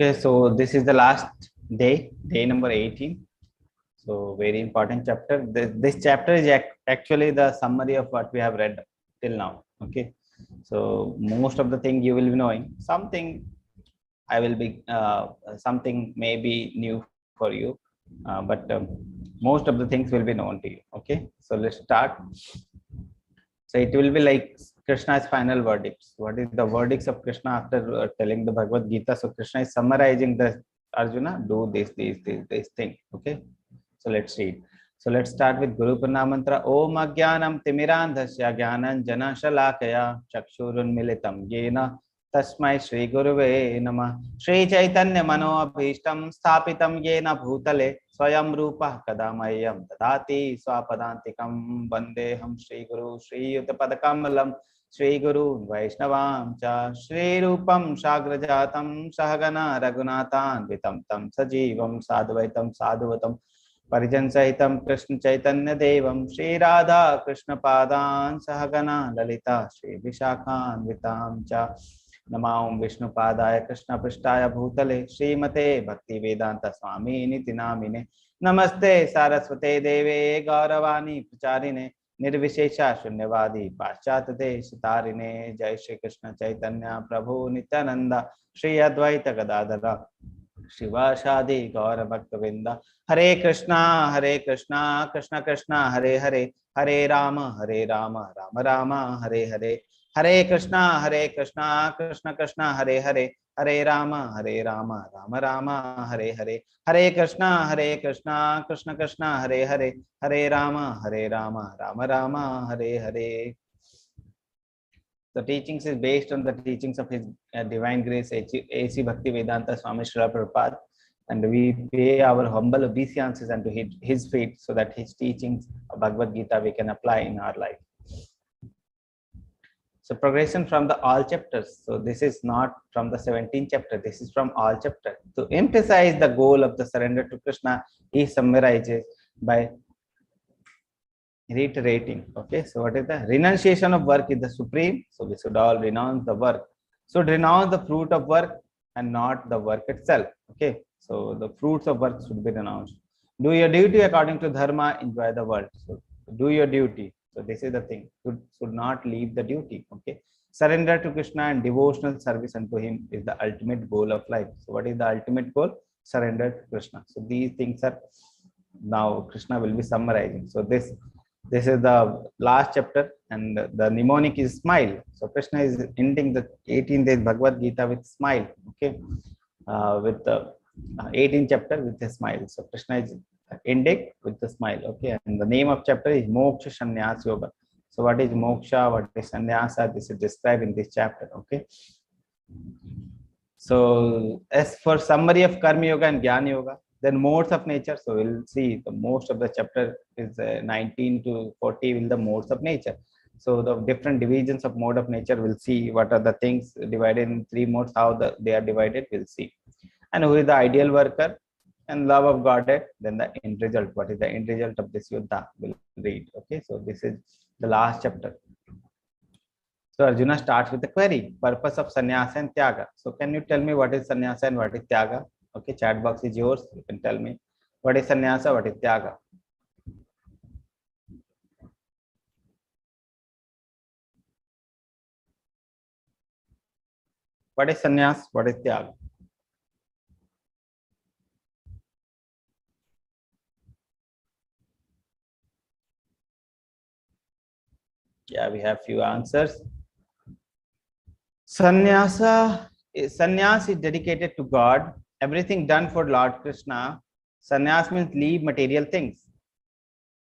Okay, so this is the last day, day number 18. So very important chapter. This chapter is actually the summary of what we have read till now. Okay, so most of the thing you will be knowing. Something I will be, something may be new for you, but most of the things will be known to you. Okay, so let's start. So it will be like Krishna's final verdicts. What is the verdicts of Krishna after telling the Bhagavad-Gita? So Krishna is summarizing the Arjuna, do this thing. Okay. So let's read. So let's start with Guru Pranamantra. Om Ajnanam Timirandhasya Jnanam Jana Shalakaya Chakshurun Militam Yena Tasmai Shri Guruve Namah Shri Chaitanya Mano Abhishtam Sthapitam Yena Bhutale Swayam Rupa Kadamayam Dadati Swapadantikam Vandeham Shri Guru Shri Yuttapadakamalam Shri Guru Vaishnavam Cha Shri Rupam Shagrajatam Sahagana Raghunathan Vitam Tam Sajivam Sadvaitam Sadhuvatam Parijan Sahitam Krishna Chaitanya Devam Shri Radha Krishna Padan Sahagana Lalita Shri Vishakhan Vitam Cha Namam Vishnu Padaya Krishna Prishtaya Bhutale Shri Mate Bhakti Vedanta Swami Niti Namine Namaste Saraswate Deve Gauravani Pracharine Nirvishesha Shunyavadi Paschatade Sitarine Jai Shri Krishna Chaitanya Prabhu Nityananda Shri Advaita Gadadara Shivashadi Gaura Bhaktavinda Hare Krishna Krishna Krishna Hare Hare Hare Rama Rama Rama Hare Hare Hare Krishna Krishna Krishna Hare Hare Hare Rama Rama Rama Hare Hare Hare Krishna Krishna Krishna Hare Hare Hare Rama Rama Rama Hare Hare. The teachings is based on the teachings of His Divine Grace A.C. Bhakti Vedanta Swami Srila Prabhupada, and we pay our humble obeisances unto his feet so that his teachings of Bhagavad-Gita we can apply in our life. So progression from the all chapters. So this is not from the 17th chapter, this is from all chapter. To emphasize the goal of the surrender to Krishna, he summarizes by reiterating. Okay, so what is the renunciation of work is the supreme, so we should all renounce the work, should renounce the fruit of work and not the work itself. Okay, so the fruits of work should be renounced. Do your duty according to dharma, enjoy the world. So do your duty. So this is the thing, should not leave the duty. Okay, surrender to Krishna and devotional service unto him is the ultimate goal of life. So what is the ultimate goal? Surrender to Krishna. So these things are now Krishna will be summarizing. So this is the last chapter, and the mnemonic is smile. So Krishna is ending the 18 days Bhagavad Gita with smile. Okay, with the 18th chapter with a smile. So Krishna is ending with the smile. Okay, and the name of chapter is Moksha Sannyasa Yoga. So what is moksha, what is sannyasa? This is described in this chapter. Okay, so as for summary of Karma Yoga and Jnana Yoga, then modes of nature. So we'll see the most of the chapter is 19 to 40 will the modes of nature. So the different divisions of mode of nature, we'll see what are the things divided in 3 modes, how they are divided, we'll see. And who is the ideal worker and love of Godhead, then the end result. What is the end result of this yuddha? We'll read. Okay, so this is the last chapter. So Arjuna starts with the query, purpose of sannyasa and tyaga. So can you tell me what is sannyasa and what is tyaga? Okay, chat box is yours. You can tell me what is sannyasa, what is tyaga. What is sannyas? What is tyaga? Yeah, we have few answers. Sannyasa sannyas is dedicated to God. Everything done for Lord Krishna. Sannyas means leave material things.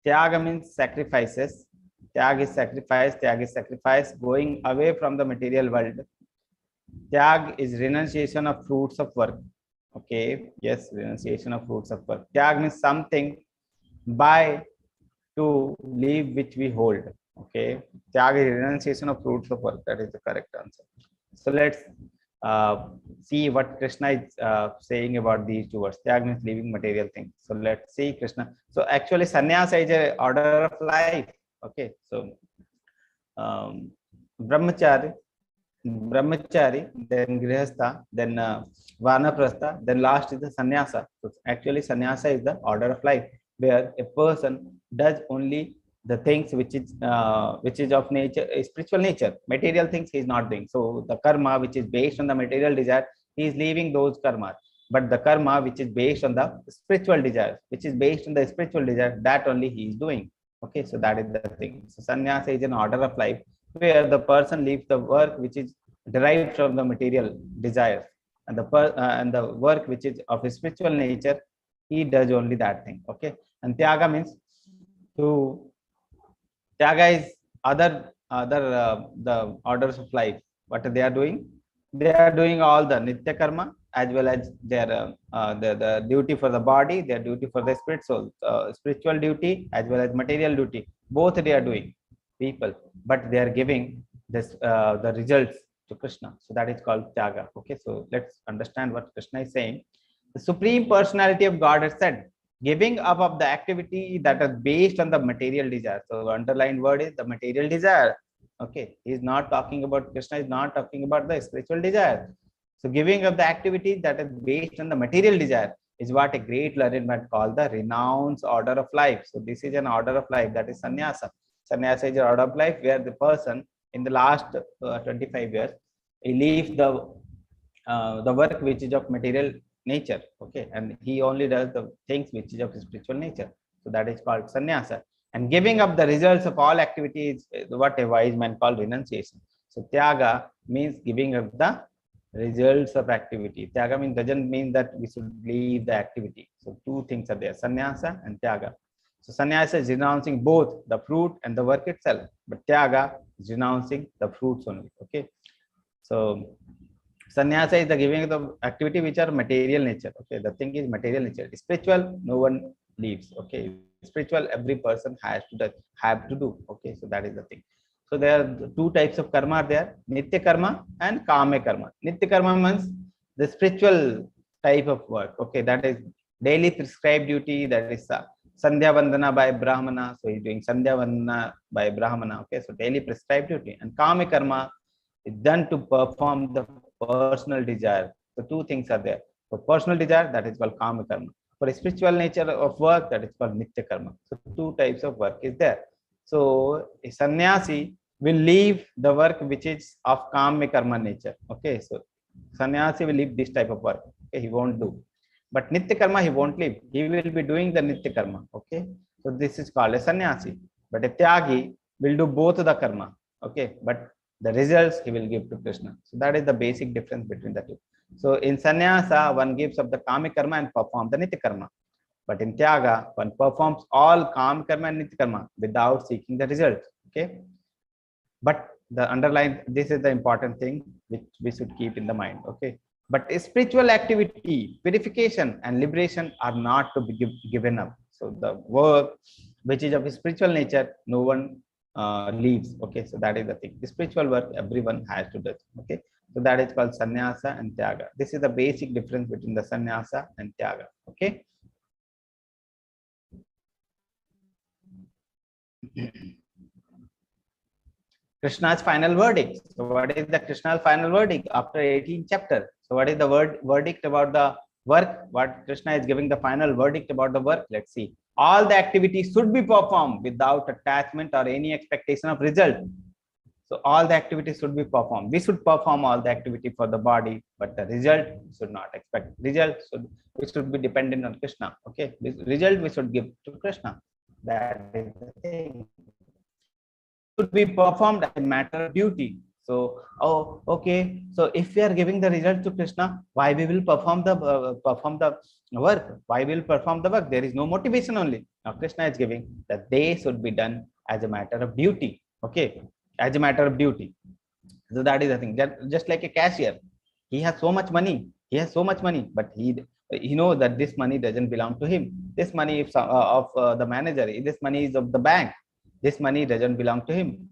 Tyaga means sacrifices. Tyag is sacrifice. Tyag is sacrifice, going away from the material world. Tyag is renunciation of fruits of work. Okay, yes, renunciation of fruits of work. Tyag means something by to leave which we hold. Okay, Tyag is renunciation of fruits of work. That is the correct answer. So let's see what Krishna is saying about these two words. Tyag means leaving material things. So let's see Krishna. So actually sannyasa is an order of life. Okay, so brahmacharya, brahmachari, then grihastha, then vanaprastha, then last is the sannyasa. So actually sannyasa is the order of life, where a person does only the things which is of nature, spiritual nature. Material things he is not doing. So the karma which is based on the material desire, he is leaving those karmas. But the karma which is based on the spiritual desire, which is based on the spiritual desire, that only he is doing. Okay, so that is the thing. So sannyasa is an order of life where the person leaves the work which is derived from the material desires, and and the work which is of a spiritual nature, he does only that thing. Okay, and tyaga means to tyaga is other the orders of life. What they are doing? They are doing all the nitya karma as well as their the duty for the body, their duty for the spirit. So spiritual duty as well as material duty, both they are doing, people, but they are giving this the results to Krishna. So that is called tyaga. Okay, so let's understand what Krishna is saying. The supreme personality of God has said, giving up of the activity that is based on the material desire. So underlined word is the material desire. Okay, he is not talking about, Krishna is not talking about the spiritual desire. So giving up the activity that is based on the material desire is what a great learned man called the renounced order of life. So this is an order of life, that is sannyasa. Sannyasa is an order of life where the person in the last 25 years, he leaves the work which is of material nature. Okay, and he only does the things which is of spiritual nature. So that is called sannyasa. And giving up the results of all activities is what a wise man called renunciation. So tyaga means giving up the results of activity. Tyaga means doesn't mean that we should leave the activity. So two things are there, sannyasa and tyaga. So sannyasa is renouncing both the fruit and the work itself, but tyaga is renouncing the fruits only. Okay, so sannyasa is the giving of the activity which are material nature. Okay, the thing is material nature. Spiritual, no one leaves. Okay, spiritual, every person have to do. Okay, so that is the thing. So there are two types of karma there, nitya karma and kama karma. Nitya karma means the spiritual type of work. Okay, that is daily prescribed duty, that is sandhya vandana by brahmana. So he's doing sandhya vandana by brahmana. Okay, so daily prescribed duty. And kama karma is done to perform the personal desire. So two things are there. For personal desire, that is called kama karma. For spiritual nature of work, that is called nitya karma. So two types of work is there. So a sannyasi will leave the work which is of kama karma nature. Okay, so sannyasi will leave this type of work. Okay, he won't do. But nitya karma he won't leave. He will be doing the nitya karma. Okay, so this is called a sannyasi. But a tyagi will do both the karma. Okay, but the results he will give to Krishna. So that is the basic difference between the two. So in sannyasa, one gives up the kama karma and performs the nitya karma. But in tyaga, one performs all kama karma and nitya karma without seeking the result. Okay, but the underline, this is the important thing which we should keep in the mind. Okay, but spiritual activity, purification and liberation are not to be given up. So the work which is of spiritual nature, no one leaves. Okay, so that is the thing. The spiritual work everyone has to do. Okay, so that is called sannyasa and tyaga. This is the basic difference between the sannyasa and tyaga. Okay. Krishna's final verdict. So what is the Krishna's final verdict after 18th chapter? So what is the verdict about the work? What Krishna is giving the final verdict about the work? Let's see. All the activities should be performed without attachment or any expectation of result. So all the activities should be performed. We should perform all the activity for the body, but the result we should not expect. We should be dependent on Krishna. Okay, this result we should give to Krishna. That is the thing. Should be performed as a matter of duty. So, oh, okay. So if we are giving the result to Krishna, why we will perform the work? Why we will perform the work? There is no motivation only. Now Krishna is giving that they should be done as a matter of duty. Okay, as a matter of duty. So that is the thing. That just like a cashier, he has so much money. He has so much money, but he knows that this money doesn't belong to him. This money is of the manager. This money is of the bank. This money doesn't belong to him,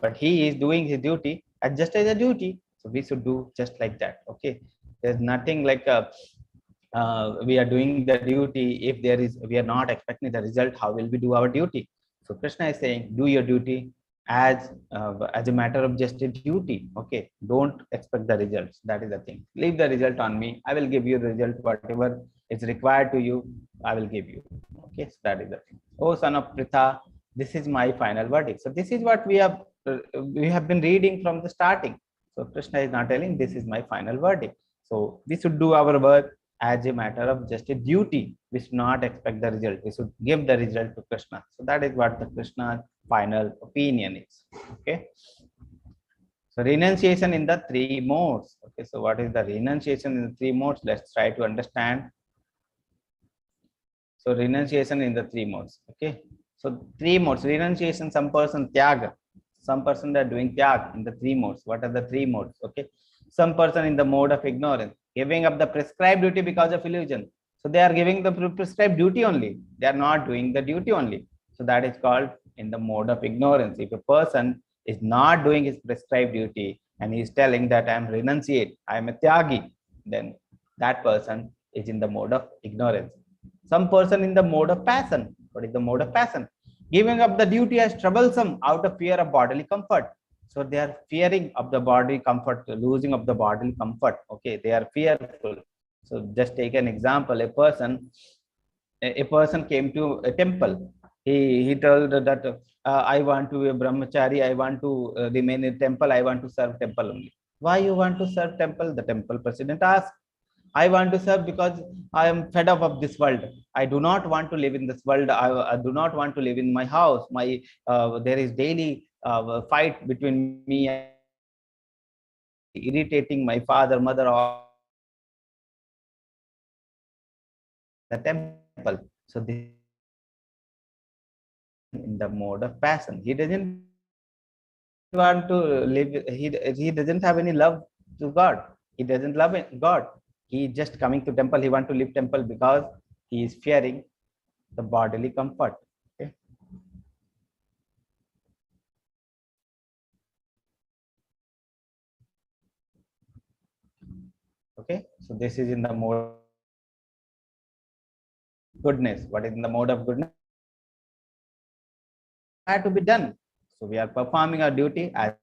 but he is doing his duty just as a duty. So we should do just like that. Okay, there's nothing like we are doing the duty. If we are not expecting the result, how will we do our duty? So Krishna is saying, do your duty as a matter of just a duty. Okay, don't expect the results. That is the thing. Leave the result on me. I will give you the result. Whatever is required to you, I will give you. Okay, so that is the thing. Oh, son of Pritha, this is my final verdict. So this is what we have been reading from the starting. So Krishna is not telling this is my final verdict. So we should do our work as a matter of just a duty. We should not expect the result. We should give the result to Krishna. So that is what the Krishna final opinion is. Okay. So renunciation in the three modes. Okay. So what is the renunciation in the three modes? Let's try to understand. So renunciation in the three modes. Okay. So three modes. Renunciation, some person tyaga. Some person they are doing tyag in the three modes. What are the three modes? Okay. Some person in the mode of ignorance, giving up the prescribed duty because of illusion. So they are giving the prescribed duty only. They are not doing the duty only. So that is called in the mode of ignorance. If a person is not doing his prescribed duty and he is telling that I am renunciate, I am a tyagi, then that person is in the mode of ignorance. Some person in the mode of passion. What is the mode of passion? Giving up the duty as troublesome out of fear of bodily comfort. So they are fearing of the body comfort, losing of the bodily comfort. Okay, they are fearful. So just take an example. A person came to a temple. He told that I want to be a brahmachari. I want to remain in temple. I want to serve temple only. Why you want to serve temple? The temple president asked. I want to serve because I am fed up of this world. I do not want to live in this world. I do not want to live in my house. There is daily fight between me and irritating my father, mother, or the temple. So this in the mode of passion. He doesn't want to live. He doesn't have any love to God. He doesn't love God. He just coming to temple. He want to leave temple because he is fearing the bodily comfort. Okay. Okay. So this is in the mode of goodness. What is in the mode of goodness? Had to be done. So we are performing our duty as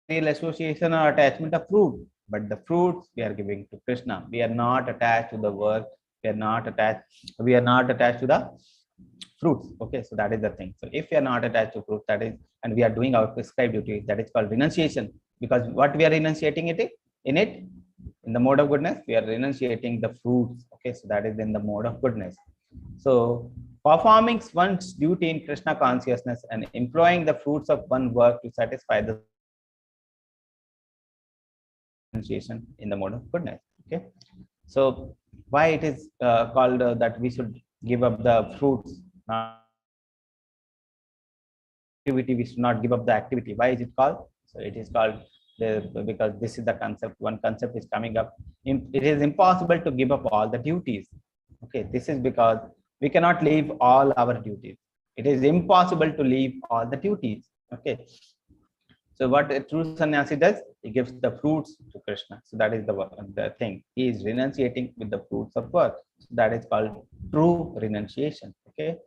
real association or attachment of fruit, but the fruits we are giving to Krishna. We are not attached to the work. We are not attached. We are not attached to the fruits. Okay, so that is the thing. So if we are not attached to fruits, that is, and we are doing our prescribed duty, that is called renunciation. Because what we are renunciating in the mode of goodness, we are renunciating the fruits. Okay, so that is in the mode of goodness. So performing one's duty in Krishna consciousness and employing the fruits of one work to satisfy the renunciation in the mode of goodness. Okay, so why it is called that we should give up the fruits? Activity, we should not give up the activity. Why is it called? So it is called because this is the concept. One concept is coming up. It is impossible to give up all the duties. Okay, this is because we cannot leave all our duties. It is impossible to leave all the duties. Okay. So what a true sannyasi does, he gives the fruits to Krishna. So that is the thing. He is renunciating with the fruits of work. So that is called true renunciation. Okay.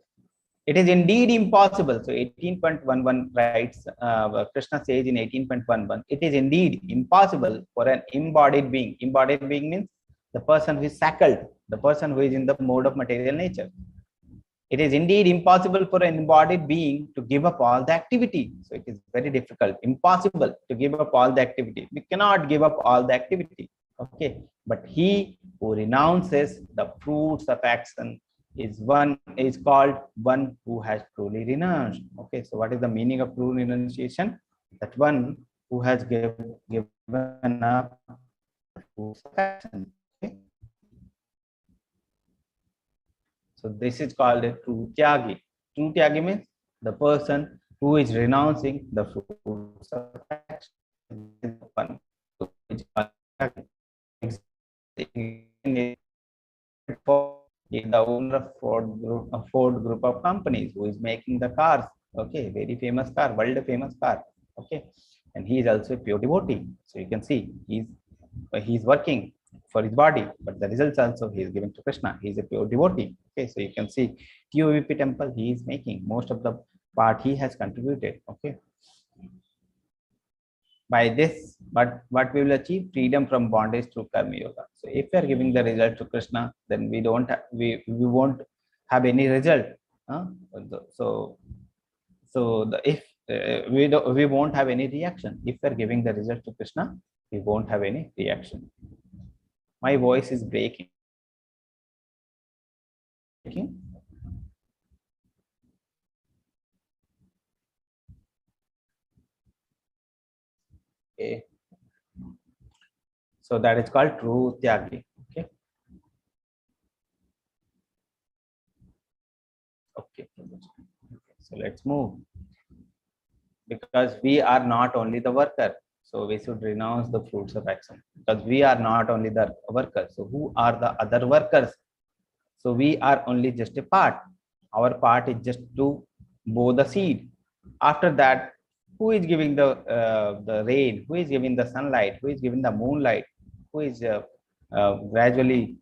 It is indeed impossible. So 18.11 writes, Krishna says in 18.11, it is indeed impossible for an embodied being. Embodied being means the person who is shackled, the person who is in the mode of material nature. It is indeed impossible for an embodied being to give up all the activity. So it is very difficult, impossible to give up all the activity. We cannot give up all the activity. Okay. But he who renounces the fruits of action is called one who has truly renounced. Okay. So what is the meaning of true renunciation? That one who has given up the fruits of action. Okay. So this is called a true tyagi. True tyagi means the person who is renouncing the fruits of action. The owner of Ford group of companies who is making the cars. Okay, very famous car, world famous car. Okay, and he is also a pure devotee. So you can see he's working for his body, but the results also he is giving to Krishna. He is a pure devotee. Okay, so you can see TUVP temple he is making most of the part he has contributed. Okay. By this, but what we will achieve? Freedom from bondage through karma yoga. So if we are giving the result to Krishna, then we don't we won't have any result. Huh? So if we won't have any reaction. If we are giving the result to Krishna, we won't have any reaction. My voice is breaking. Okay. So that is called true tyagi. Okay. Okay. So let's move. Because we are not only the worker, so we should renounce the fruits of action. Because we are not only the workers. So who are the other workers? So we are only just a part. Our part is just to bow the seed. After that, who is giving the rain? Who is giving the sunlight? Who is giving the moonlight? Who is gradually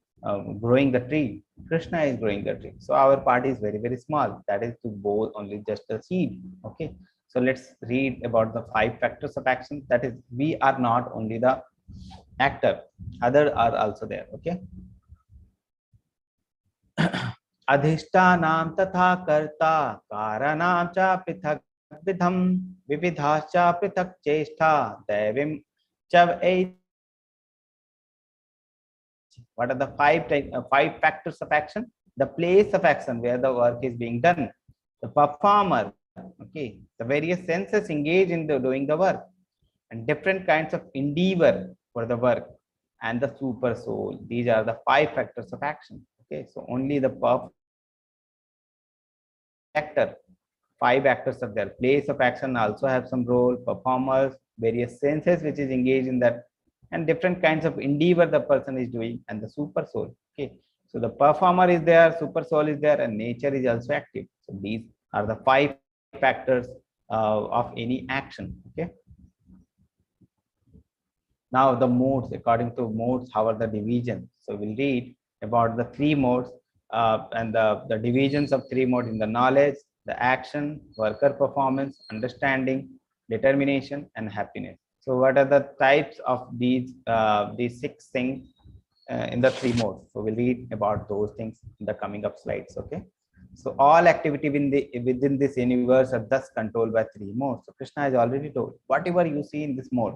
growing the tree? Krishna is growing the tree. So our part is very, very small. That is to bow only just the seed. Okay. So let's read about the 5 factors of action. That is, we are not only the actor, others are also there. Okay. अधिष्ठानां तथा कर्ता कारणां च पृथक् विधम विविधाश्च पृथक् चेष्टा दैवीं च What are the 5 factors of action? The place of action where the work is being done, the performer, okay, the various senses engaged in doing the work, and different kinds of endeavor for the work, and the super soul. These are the 5 factors of action. Okay, so only the actor, 5 actors are there. Place of action also have some role, performers, various senses which is engaged in that, and different kinds of endeavor the person is doing, and the super soul. Okay, so the performer is there, super soul is there, and nature is also active. So these are the 5 factors of any action. Okay. Now the modes, according to modes, how are the divisions? So we'll read about the 3 modes and the divisions of 3 modes in the knowledge, the action, worker performance, understanding, determination, and happiness. So what are the types of these 6 things in the 3 modes? So we'll read about those things in the coming up slides. Okay. So all activity within this universe are thus controlled by 3 modes. So Krishna has already told, whatever you see in this mode,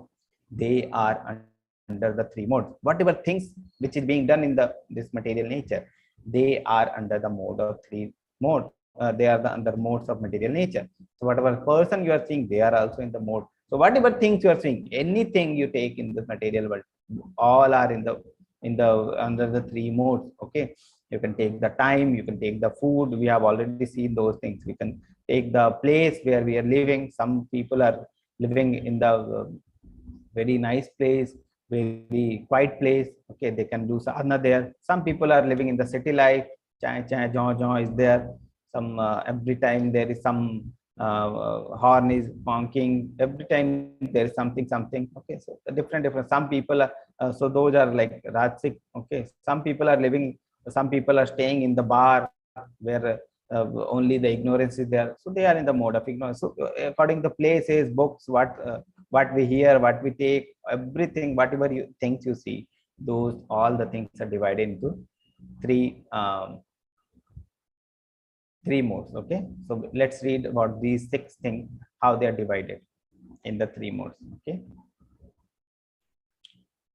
they are under the 3 modes. Whatever things which is being done in this material nature, they are under the mode of 3 modes. They are under modes of material nature. So whatever person you are seeing, they are also in the mode. So whatever things you are seeing, anything you take in the material world, all are in the under the 3 modes. Okay, you can take the time, you can take the food. We have already seen those things. We can take the place where we are living. Some people are living in the very nice place, very quiet place. Okay, they can do sadhana there. Some people are living in the city life. Chai chai jaw jaw is there. Some every time there is some horn is honking. Every time there is something. Okay, so different. Some people are so those are like Rajsik. Okay, some people are living. Some people are staying in the bar where only the ignorance is there. So they are in the mode of ignorance. So according to places, books, what we hear, what we take, everything, whatever things you see, those all the things are divided into 3 modes. Okay, so let's read about these 6 things, how they are divided in the 3 modes. Okay,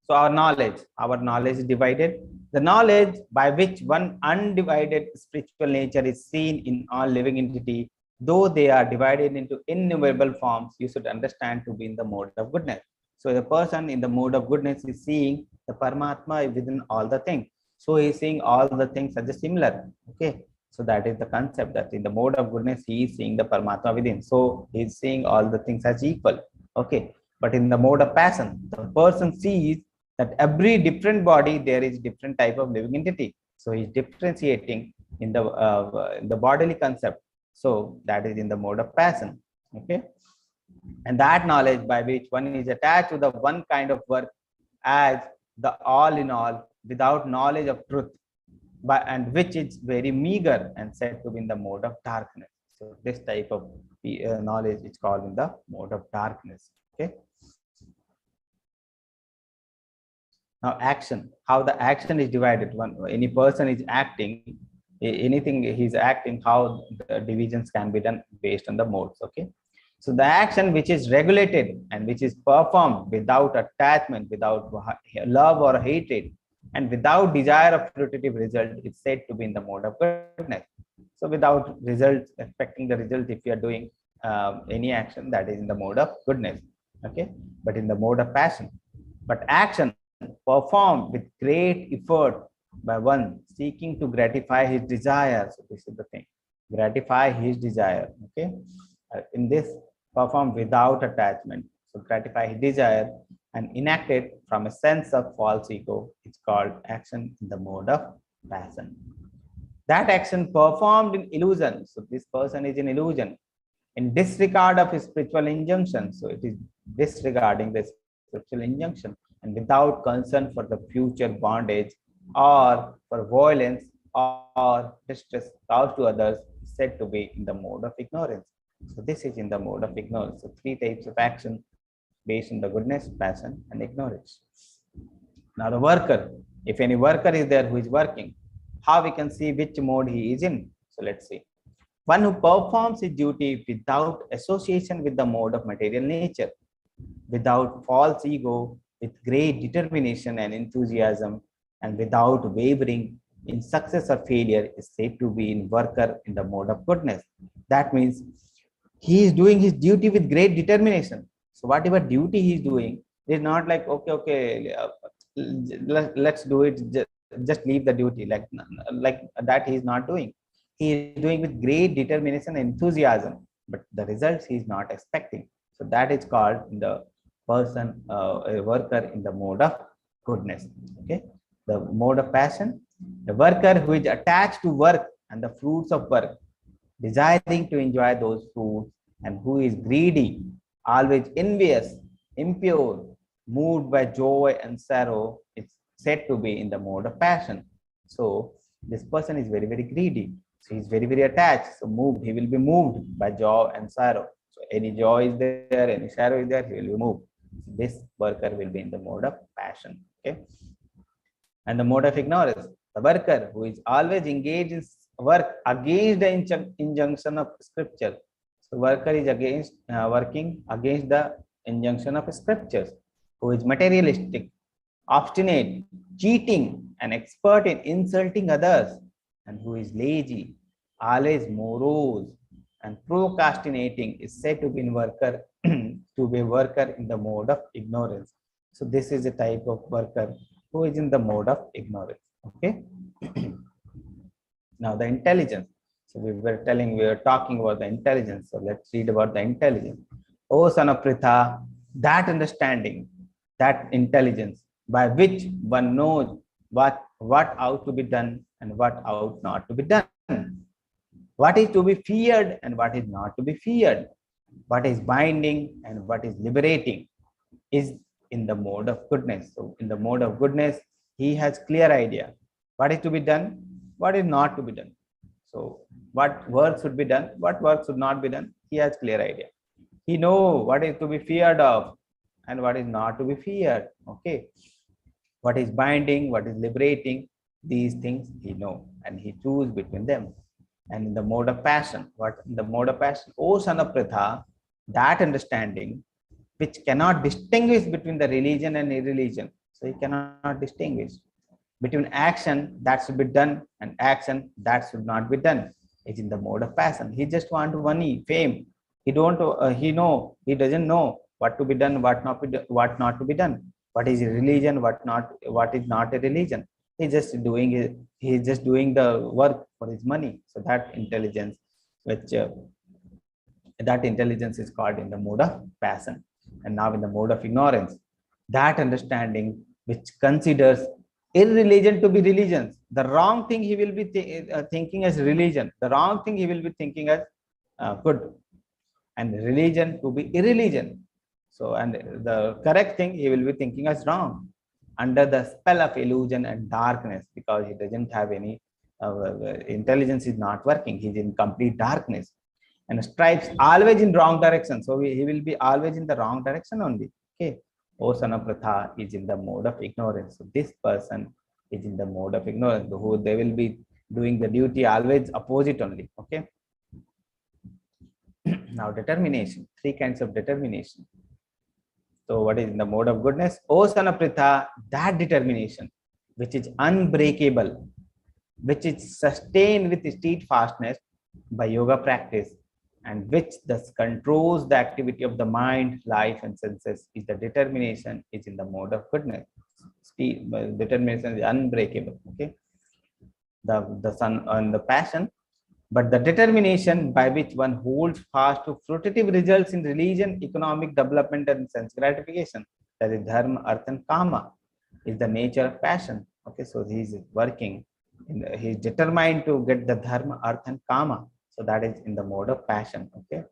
so our knowledge is divided. The knowledge by which one undivided spiritual nature is seen in all living entity, though they are divided into innumerable forms, you should understand to be in the mode of goodness. So the person in the mode of goodness is seeing the Paramatma within all the things. So he is seeing all the things as similar. Okay, so that is the concept, that in the mode of goodness he is seeing the Paramatma within. So he is seeing all the things as equal. Okay, but in the mode of passion, the person sees that every different body there is different type of living entity. So he's differentiating in the bodily concept. So that is in the mode of passion. Okay, and that knowledge by which one is attached to the one kind of work as the all in all, without knowledge of truth, and which is very meager and said to be in the mode of darkness. So this type of knowledge is called in the mode of darkness. Okay. Now action, how the action is divided. When any person is acting, anything he's acting, how the divisions can be done based on the modes. Okay. So the action which is regulated and which is performed without attachment, without love or hatred, and without desire of fruitive result is said to be in the mode of goodness. So without results, expecting the result, if you are doing any action, that is in the mode of goodness. Okay. But in the mode of passion. But action performed with great effort by one seeking to gratify his desire. So this is the thing, gratify his desire. Okay. In this, performed without attachment, so gratify his desire, and enacted from a sense of false ego, it's called action in the mode of passion. That action performed in illusion, so this person is in illusion, in disregard of his spiritual injunction, so it is disregarding the spiritual injunction, and without concern for the future bondage or for violence or distress caused to others, said to be in the mode of ignorance. So this is in the mode of ignorance. So three types of action based on the goodness, passion, and ignorance. Now the worker, if any worker is there who is working, how we can see which mode he is in? So let's see. One who performs his duty without association with the mode of material nature, without false ego, with great determination and enthusiasm, and without wavering in success or failure, is said to be in worker in the mode of goodness. That means he is doing his duty with great determination. So whatever duty he is doing, is not like, okay, let's do it, just leave the duty, like that he is not doing. He is doing with great determination and enthusiasm, but the results he is not expecting. So that is called the person, a worker in the mode of goodness. Okay. The mode of passion, the worker who is attached to work and the fruits of work, desiring to enjoy those fruits, and who is greedy, always envious, impure, moved by joy and sorrow, is said to be in the mode of passion. So this person is very, very greedy. So he is very, very attached. So moved, he will be moved by joy and sorrow. So any joy is there, any sorrow is there, he will be moved. This worker will be in the mode of passion. Okay. And the mode of ignorance, the worker who is always engaged in work against the injunction of scripture. So worker is against working against the injunction of scriptures, who is materialistic, obstinate, cheating, and expert in insulting others, and who is lazy, always morose, and procrastinating, is said to be in worker to be a worker in the mode of ignorance. So this is a type of worker who is in the mode of ignorance. Okay. Now the intelligence. So we were talking about the intelligence. So let's read about the intelligence. O son of Pritha, that understanding, that intelligence by which one knows what ought to be done and what ought not to be done, what is to be feared and what is not to be feared, what is binding and what is liberating, is in the mode of goodness. So in the mode of goodness, he has clear idea what is to be done, what is not to be done. So what work should be done, what work should not be done, he has clear idea. He knows what is to be feared of and what is not to be feared. Okay. What is binding, what is liberating, these things he knows, and he chooses between them. And in the mode of passion, what in the mode of passion, O son of Pritha, that understanding which cannot distinguish between the religion and irreligion. So he cannot distinguish between action that should be done and action that should not be done. It's in the mode of passion. He just wants money, fame. He doesn't know what to be done, what not to be done. What is a religion, what is not a religion. He's just doing the work for his money. So that intelligence, that intelligence is called in the mode of passion. And now in the mode of ignorance, that understanding which considers irreligion to be religions. The wrong thing he will be thinking as religion. The wrong thing he will be thinking as good. And religion to be irreligion. So, and the correct thing he will be thinking as wrong, under the spell of illusion and darkness, because he doesn't have any intelligence is not working. He's in complete darkness. and strives always in wrong direction. So he will be always in the wrong direction only. Okay. O Sanapratha is in the mode of ignorance. So this person is in the mode of ignorance, who they will be doing the duty always opposite only. Okay. Now determination, three kinds of determination. So what is in the mode of goodness? O Sanapratha, that determination which is unbreakable, which is sustained with steadfastness by yoga practice, and which thus controls the activity of the mind, life, and senses, is the determination is in the mode of goodness. Determination is unbreakable. Okay, the sun and the passion, but the determination by which one holds fast to fruitive results in religion, economic development, and sense gratification, that is dharma, artha, and kama, is the nature of passion. Okay, so he is working, he is determined to get the dharma, artha, and kama. So that is in the mode of passion. Okay,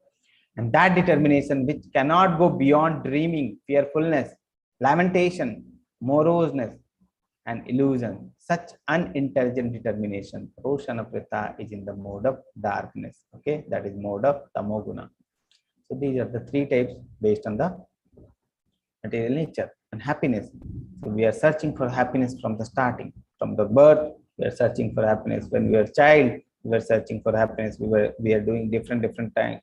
and that determination which cannot go beyond dreaming, fearfulness, lamentation, moroseness, and illusion, such unintelligent determination, Roshanaprita, is in the mode of darkness. Okay, that is mode of Tamoguna. So these are the three types based on the material nature. And happiness. So we are searching for happiness from the starting, from the birth. We are searching for happiness. When we are a child, we were searching for happiness. We are doing different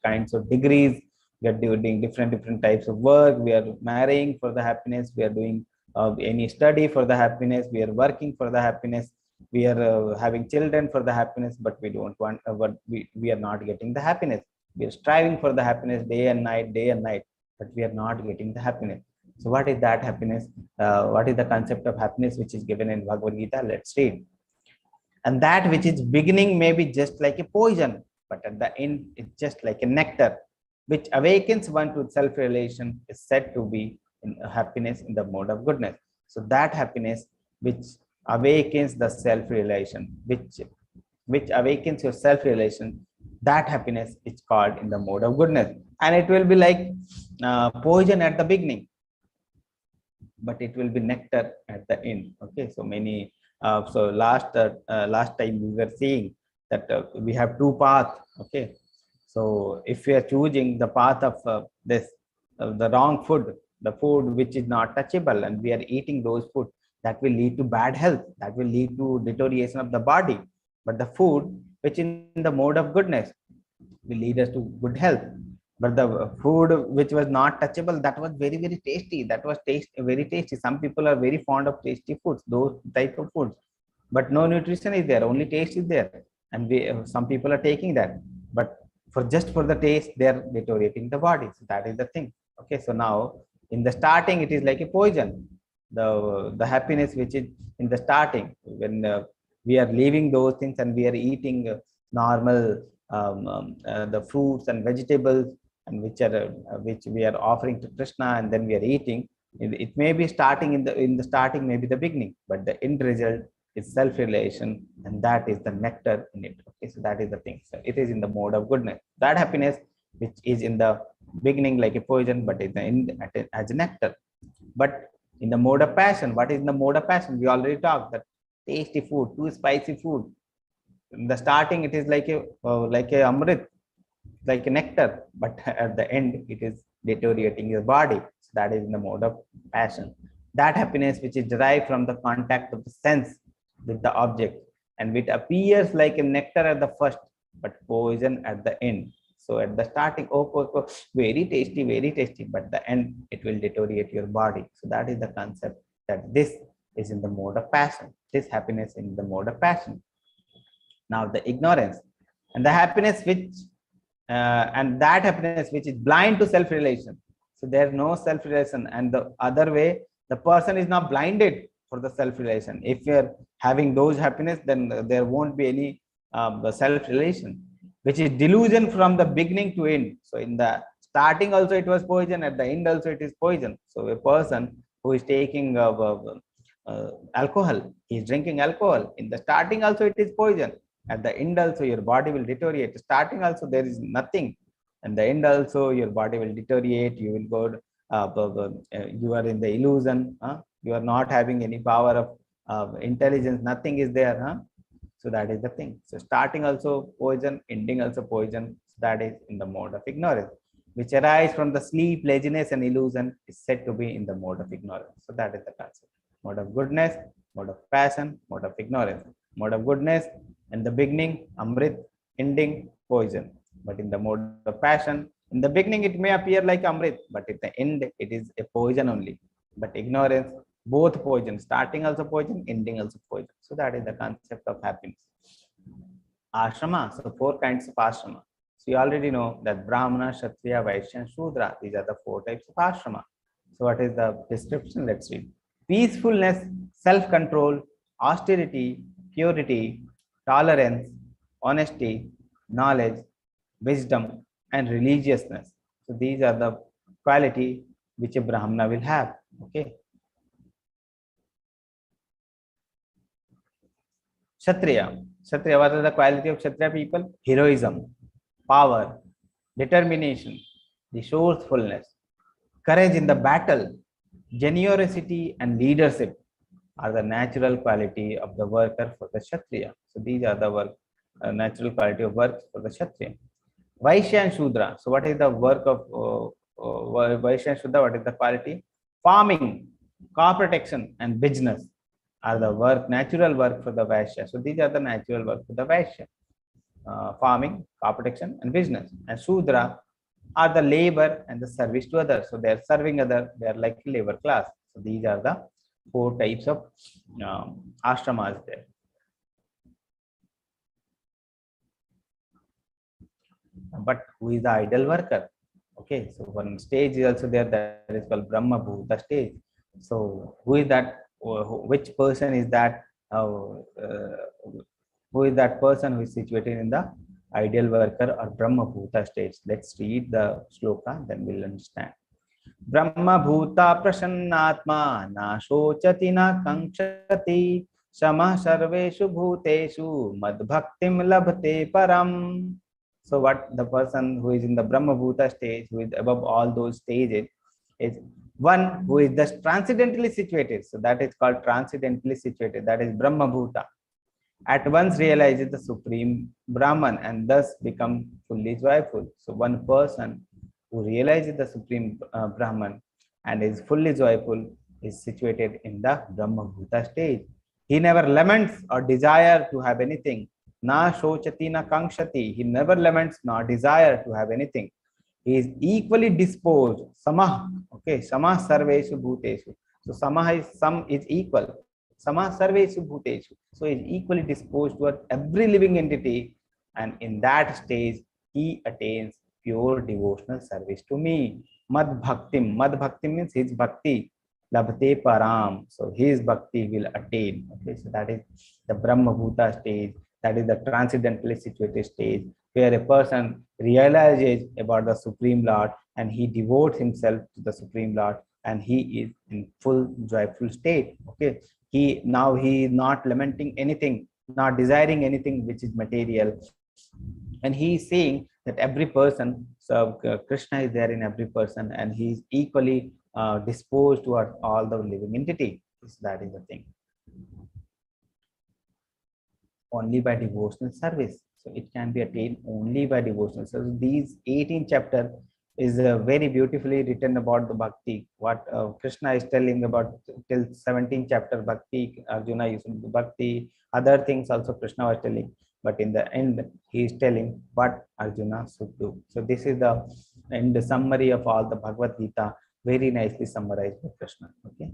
kinds of degrees. We are doing different types of work. We are marrying for the happiness. We are doing any study for the happiness. We are working for the happiness. We are having children for the happiness, but we don't want. But we are not getting the happiness. We are striving for the happiness day and night, but we are not getting the happiness. So what is that happiness? What is the concept of happiness which is given in Bhagavad-Gita? Let's read. And that which is beginning may be just like a poison, but at the end it's just like a nectar, which awakens one to self-realization, is said to be in happiness in the mode of goodness. So that happiness which awakens the self-realization, which awakens your self-realization, that happiness is called in the mode of goodness. And it will be like poison at the beginning, but it will be nectar at the end. Okay, so many so last time we were seeing that we have two paths. Okay, so if we are choosing the path of the wrong food, the food which is not touchable, and we are eating those food, that will lead to bad health, that will lead to deterioration of the body. But the food which in the mode of goodness will lead us to good health. But the food which was not touchable, that was very tasty, that was very tasty. Some people are very fond of tasty foods, those type of foods, but no nutrition is there, only taste is there, and some people are taking that, but for the taste they are deteriorating the body. So that is the thing. Okay, so now in the starting it is like a poison, the happiness which is in the starting, when we are leaving those things and we are eating normal the fruits and vegetables, and which we are offering to Krishna, and then we are eating. It may be starting in the starting, maybe the beginning, but the end result is self-realization, and that is the nectar in it. Okay, so that is the thing. So it is in the mode of goodness. That happiness which is in the beginning like a poison, but in the end as a nectar. But in the mode of passion, what is in the mode of passion? We already talked that tasty food, too spicy food. In the starting, it is like a amrit, like a nectar, but at the end it is deteriorating your body. So that is in the mode of passion. That happiness which is derived from the contact of the sense with the object, and which appears like a nectar at the first, but poison at the end. So at the starting, oh, very tasty, but at the end it will deteriorate your body. So that is the concept, that this is in the mode of passion. This happiness in the mode of passion. Now the ignorance and the happiness which and that happiness which is blind to self-realization. So there's no self-realization, and the other way, the person is not blinded for the self-realization. If you're having those happiness, then there won't be any self-realization, which is delusion from the beginning to end. So in the starting also it was poison, at the end also it is poison. So a person who is taking alcohol, he is drinking alcohol. In the starting also it is poison, at the end also your body will deteriorate. Starting also there is nothing, and the end also your body will deteriorate. You will go you are in the illusion. You are not having any power of intelligence, nothing is there. So that is the thing. So starting also poison, ending also poison. that is in the mode of ignorance. Which arise from the sleep, laziness, and illusion is said to be in the mode of ignorance. So that is the concept. Mode of goodness, mode of passion, mode of ignorance. Mode of goodness, in the beginning, Amrit, ending, poison. But in the mode of passion, in the beginning it may appear like Amrit, but at the end it is a poison only. But ignorance, both poison, starting also poison, ending also poison. So that is the concept of happiness. Ashrama, so 4 kinds of ashrama. So you already know that Brahmana, Kshatriya, Vaishya, and Shudra, these are the 4 types of ashrama. So what is the description? Let's read. Peacefulness, self-control, austerity, purity, tolerance, honesty, knowledge, wisdom, and religiousness. So these are the quality which a Brahmana will have. Okay. Kshatriya. Kshatriya, what are the quality of Kshatriya people? Heroism, power, determination, resourcefulness, courage in the battle, generosity, and leadership are the natural quality of the worker for the Kshatriya. So these are the natural quality of work for the Kshatriya. Vaishya and Shudra. So what is the work of Vaishya and Shudra? What is the quality? Farming, crop protection, and business are the natural work for the Vaishya. So these are the natural work for the Vaishya. Farming, crop protection, and business. And Shudra are the labor and the service to others. So they are serving others. They are like labor class. So these are the 4 types of ashramas there. But who is the ideal worker? Okay, so one stage is also there, that is called Brahma Bhuta stage. So who is that? Which person is that? Who is that person who is situated in the ideal worker or Brahma Bhuta stage? Let's read the sloka, then we'll understand. Brahma Bhuta Prasannatma na shochati na kankshati Sama sarveshu bhuteshu madbhaktim labhate param. So what the person who is in the Brahma Bhuta stage, who is above all those stages, is one who is thus transcendently situated. So that is called transcendently situated. That is Brahma Bhuta. At once realizes the Supreme Brahman and thus become fully joyful. So one person who realizes the Supreme Brahman and is fully joyful is situated in the Brahma Bhuta stage. He never laments or desire to have anything. Na shochati na kankshati. He never laments nor desire to have anything. He is equally disposed. Samah. Okay. Samah sarveshu bhuteshu. So samah is some is equal. Samah sarveshu bhuteshu. So he is equally disposed toward every living entity, and in that stage he attains pure devotional service to me. Mad bhaktim. Mad bhaktim means his bhakti. Labhate param. So his bhakti will attain. Okay, so that is the Brahma Bhuta stage. That is the transcendently situated stage where a person realizes about the Supreme Lord and he devotes himself to the Supreme Lord and he is in full joyful state. Okay, he is not lamenting anything, not desiring anything which is material, and he is saying that every person, so Krishna is there in every person and he is equally disposed toward all the living entity. So that is the thing. Only by devotional service. So it can be attained only by devotional service. These 18 chapter is very beautifully written about the bhakti. What Krishna is telling about till 17th chapter bhakti, Arjuna using bhakti, other things also Krishna was telling. But in the end, he is telling what Arjuna should do. So this is the end summary of all the Bhagavad-Gita, very nicely summarized by Krishna. Okay.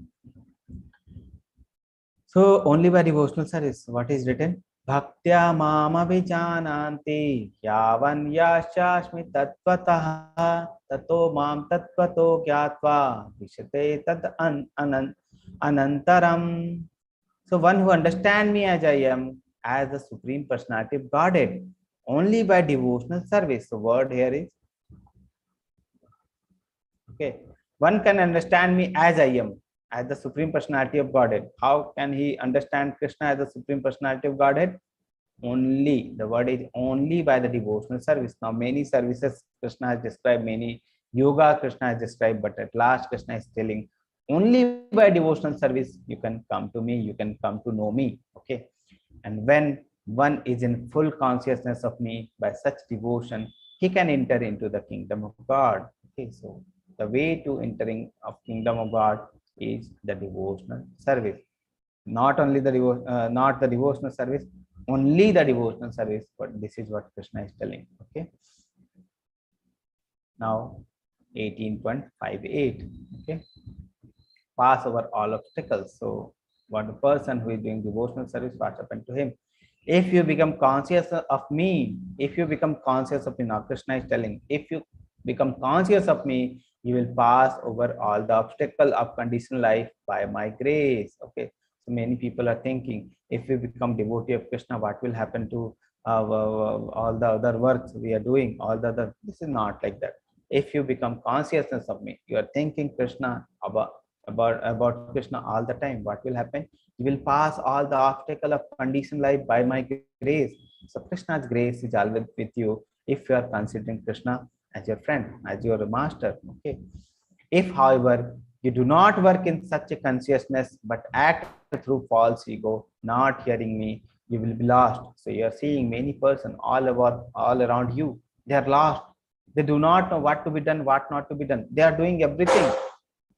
So only by devotional service, what is written? Bhaktya mama vijananti yavan yashashmi tattvataha tato mam tattvato gyatva vishate tad anantaram. So one who understands me as I am, as the Supreme Personality of Godhead, only by devotional service. The word here is, okay, one can understand me as I am, as the Supreme Personality of Godhead. How can he understand Krishna as the Supreme Personality of Godhead? Only, the word is only by the devotional service. Now many services Krishna has described, many yoga Krishna has described, but at last Krishna is telling only by devotional service you can come to me, you can come to know me. Okay. And when one is in full consciousness of me by such devotion, he can enter into the kingdom of God. Okay, so the way to entering of kingdom of God is the devotional service. Not only the not the devotional service, only the devotional service. But this is what Krishna is telling. Okay. Now, 18.58. Okay, pass over all obstacles. So, what the person who is doing devotional service, what happened to him? If you become conscious of me, if you become conscious of me, now Krishna is telling, if you become conscious of me, you will pass over all the obstacle of conditional life by my grace. Okay. So many people are thinking, if we become devotee of Krishna, what will happen to all the other works we are doing? All the other. This is not like that. If you become consciousness of me, you are thinking Krishna about Krishna all the time. What will happen? You will pass all the obstacle of conditioned life by my grace. So Krishna's grace is always with you if you are considering Krishna as your friend, as your master. Okay. If, however, you do not work in such a consciousness but act through false ego, not hearing me, you will be lost. So you are seeing many persons all around you. They are lost. They do not know what to be done, what not to be done. They are doing everything.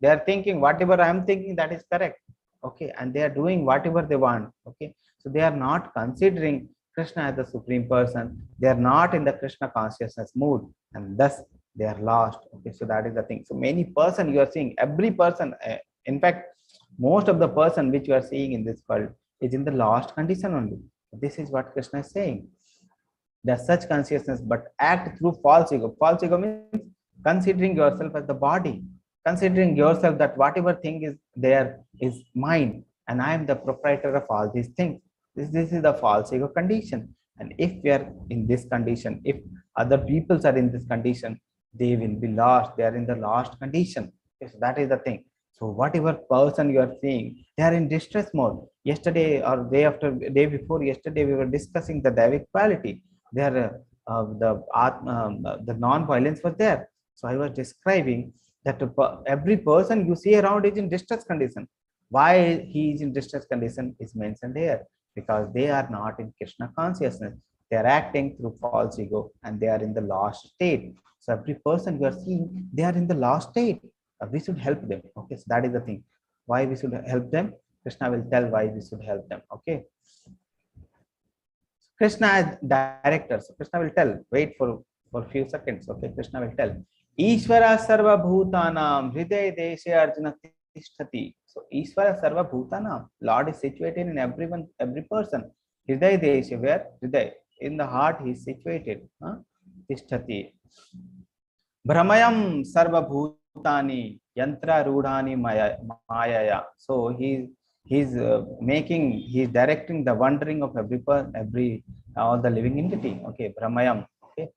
They are thinking whatever I am thinking, that is correct. Okay, and they are doing whatever they want. Okay, so they are not considering Krishna as the supreme person. They are not in the Krishna consciousness mood, and thus they are lost. Okay, so that is the thing. So many person you are seeing, every person, in fact, most of the person which you are seeing in this world is in the lost condition only. This is what Krishna is saying. There's such consciousness, but act through false ego. False ego means considering yourself as the body, considering yourself that whatever thing is there is mine, and I am the proprietor of all these things. This is the false ego condition. And if we are in this condition, if other peoples are in this condition, they will be lost. They are in the lost condition. Yes, that is the thing. So whatever person you are seeing, they are in distress mode. Yesterday or day before yesterday, we were discussing the Davic quality. There, the non-violence was there. So I was describing that every person you see around is in distress condition. Why he is in distress condition is mentioned here, because they are not in Krishna consciousness. They are acting through false ego and they are in the lost state. So every person you are seeing, they are in the lost state. We should help them. Okay, so that is the thing. Why we should help them? Krishna will tell why we should help them. Okay. Krishna is director. So Krishna will tell. Wait for a few seconds. Okay, Krishna will tell. Ishvara sarva bhutanam hriday deshe arjuna tishtati. So Ishvara sarva bhutanam. Lord is situated in everyone, every person. Hriday deshe, where? Hriday. In the heart he is situated. Tishtati. Brahmayam sarva bhutani yantra rudhani mayaya. So he's directing the wandering of every all the living entity. Okay, Brahmayam. Okay,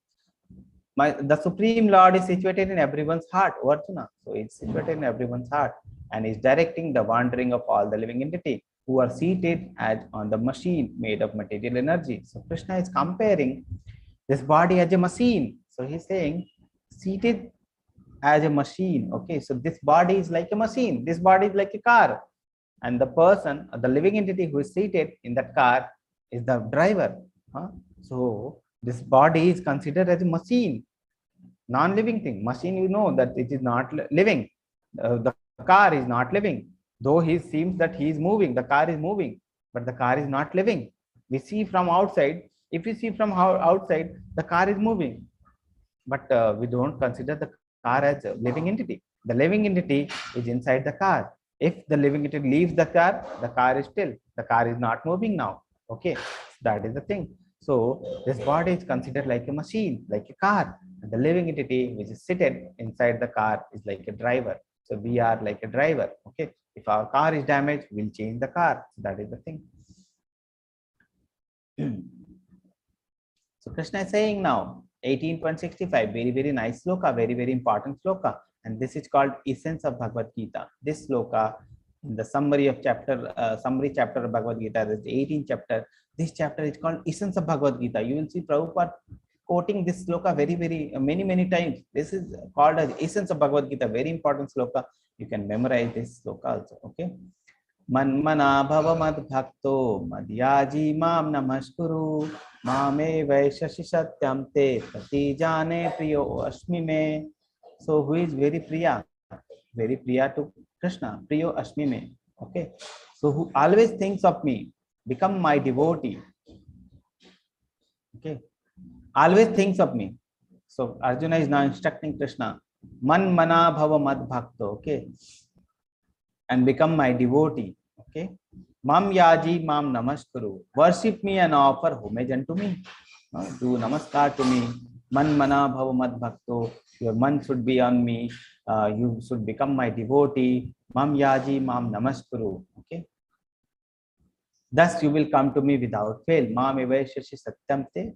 the supreme Lord is situated in everyone's heart, Arjuna. So it's situated in everyone's heart and is directing the wandering of all the living entity who are seated as on the machine made of material energy. So Krishna is comparing this body as a machine. So he's saying seated as a machine. Okay, so this body is like a machine. This body is like a car. And the person, the living entity who is seated in that car is the driver. So this body is considered as a machine, non-living thing. Machine, you know that it is not living. The car is not living. Though he seems that he is moving, the car is moving, but the car is not living. We see from outside. If you see from outside, the car is moving, but we don't consider the car as a living entity. The living entity is inside the car. If the living entity leaves the car is still. The car is not moving now. Okay, that is the thing. So this body is considered like a machine, like a car. And the living entity which is seated inside the car is like a driver. So we are like a driver. Okay, if our car is damaged, we'll change the car. So that is the thing. So Krishna is saying now, 18.65, very nice sloka, very important sloka, and this is called essence of Bhagavad-Gita. This sloka, in the summary chapter of Bhagavad-Gita, this 18th chapter. This chapter is called essence of Bhagavad-Gita. You will see Prabhupada quoting this sloka many times. This is called as essence of Bhagavad-Gita, very important sloka. You can memorize this sloka also. Okay. Manmana bhava mad bhakto madhyaji mam namaskuru Mame Vaishashi Satyam Te Prati Jane Priyo Ashmi Me. So who is very Priya? Very Priya to Krishna. Priyo Ashmi Me. Okay. So who always thinks of me, become my devotee. Okay. Always thinks of me. So Arjuna is now instructing Krishna. Man mana bhava mad bhakto. Okay. And become my devotee. Okay. Mam yaji mam namaskaru. Worship me and offer homage unto me. Do namaskar to me. Man mana bhava mad bhakto. Your man should be on me. You should become my devotee. Mam yaji mam namaskaru. Okay. Thus you will come to me without fail. Mam evaishashi satyam te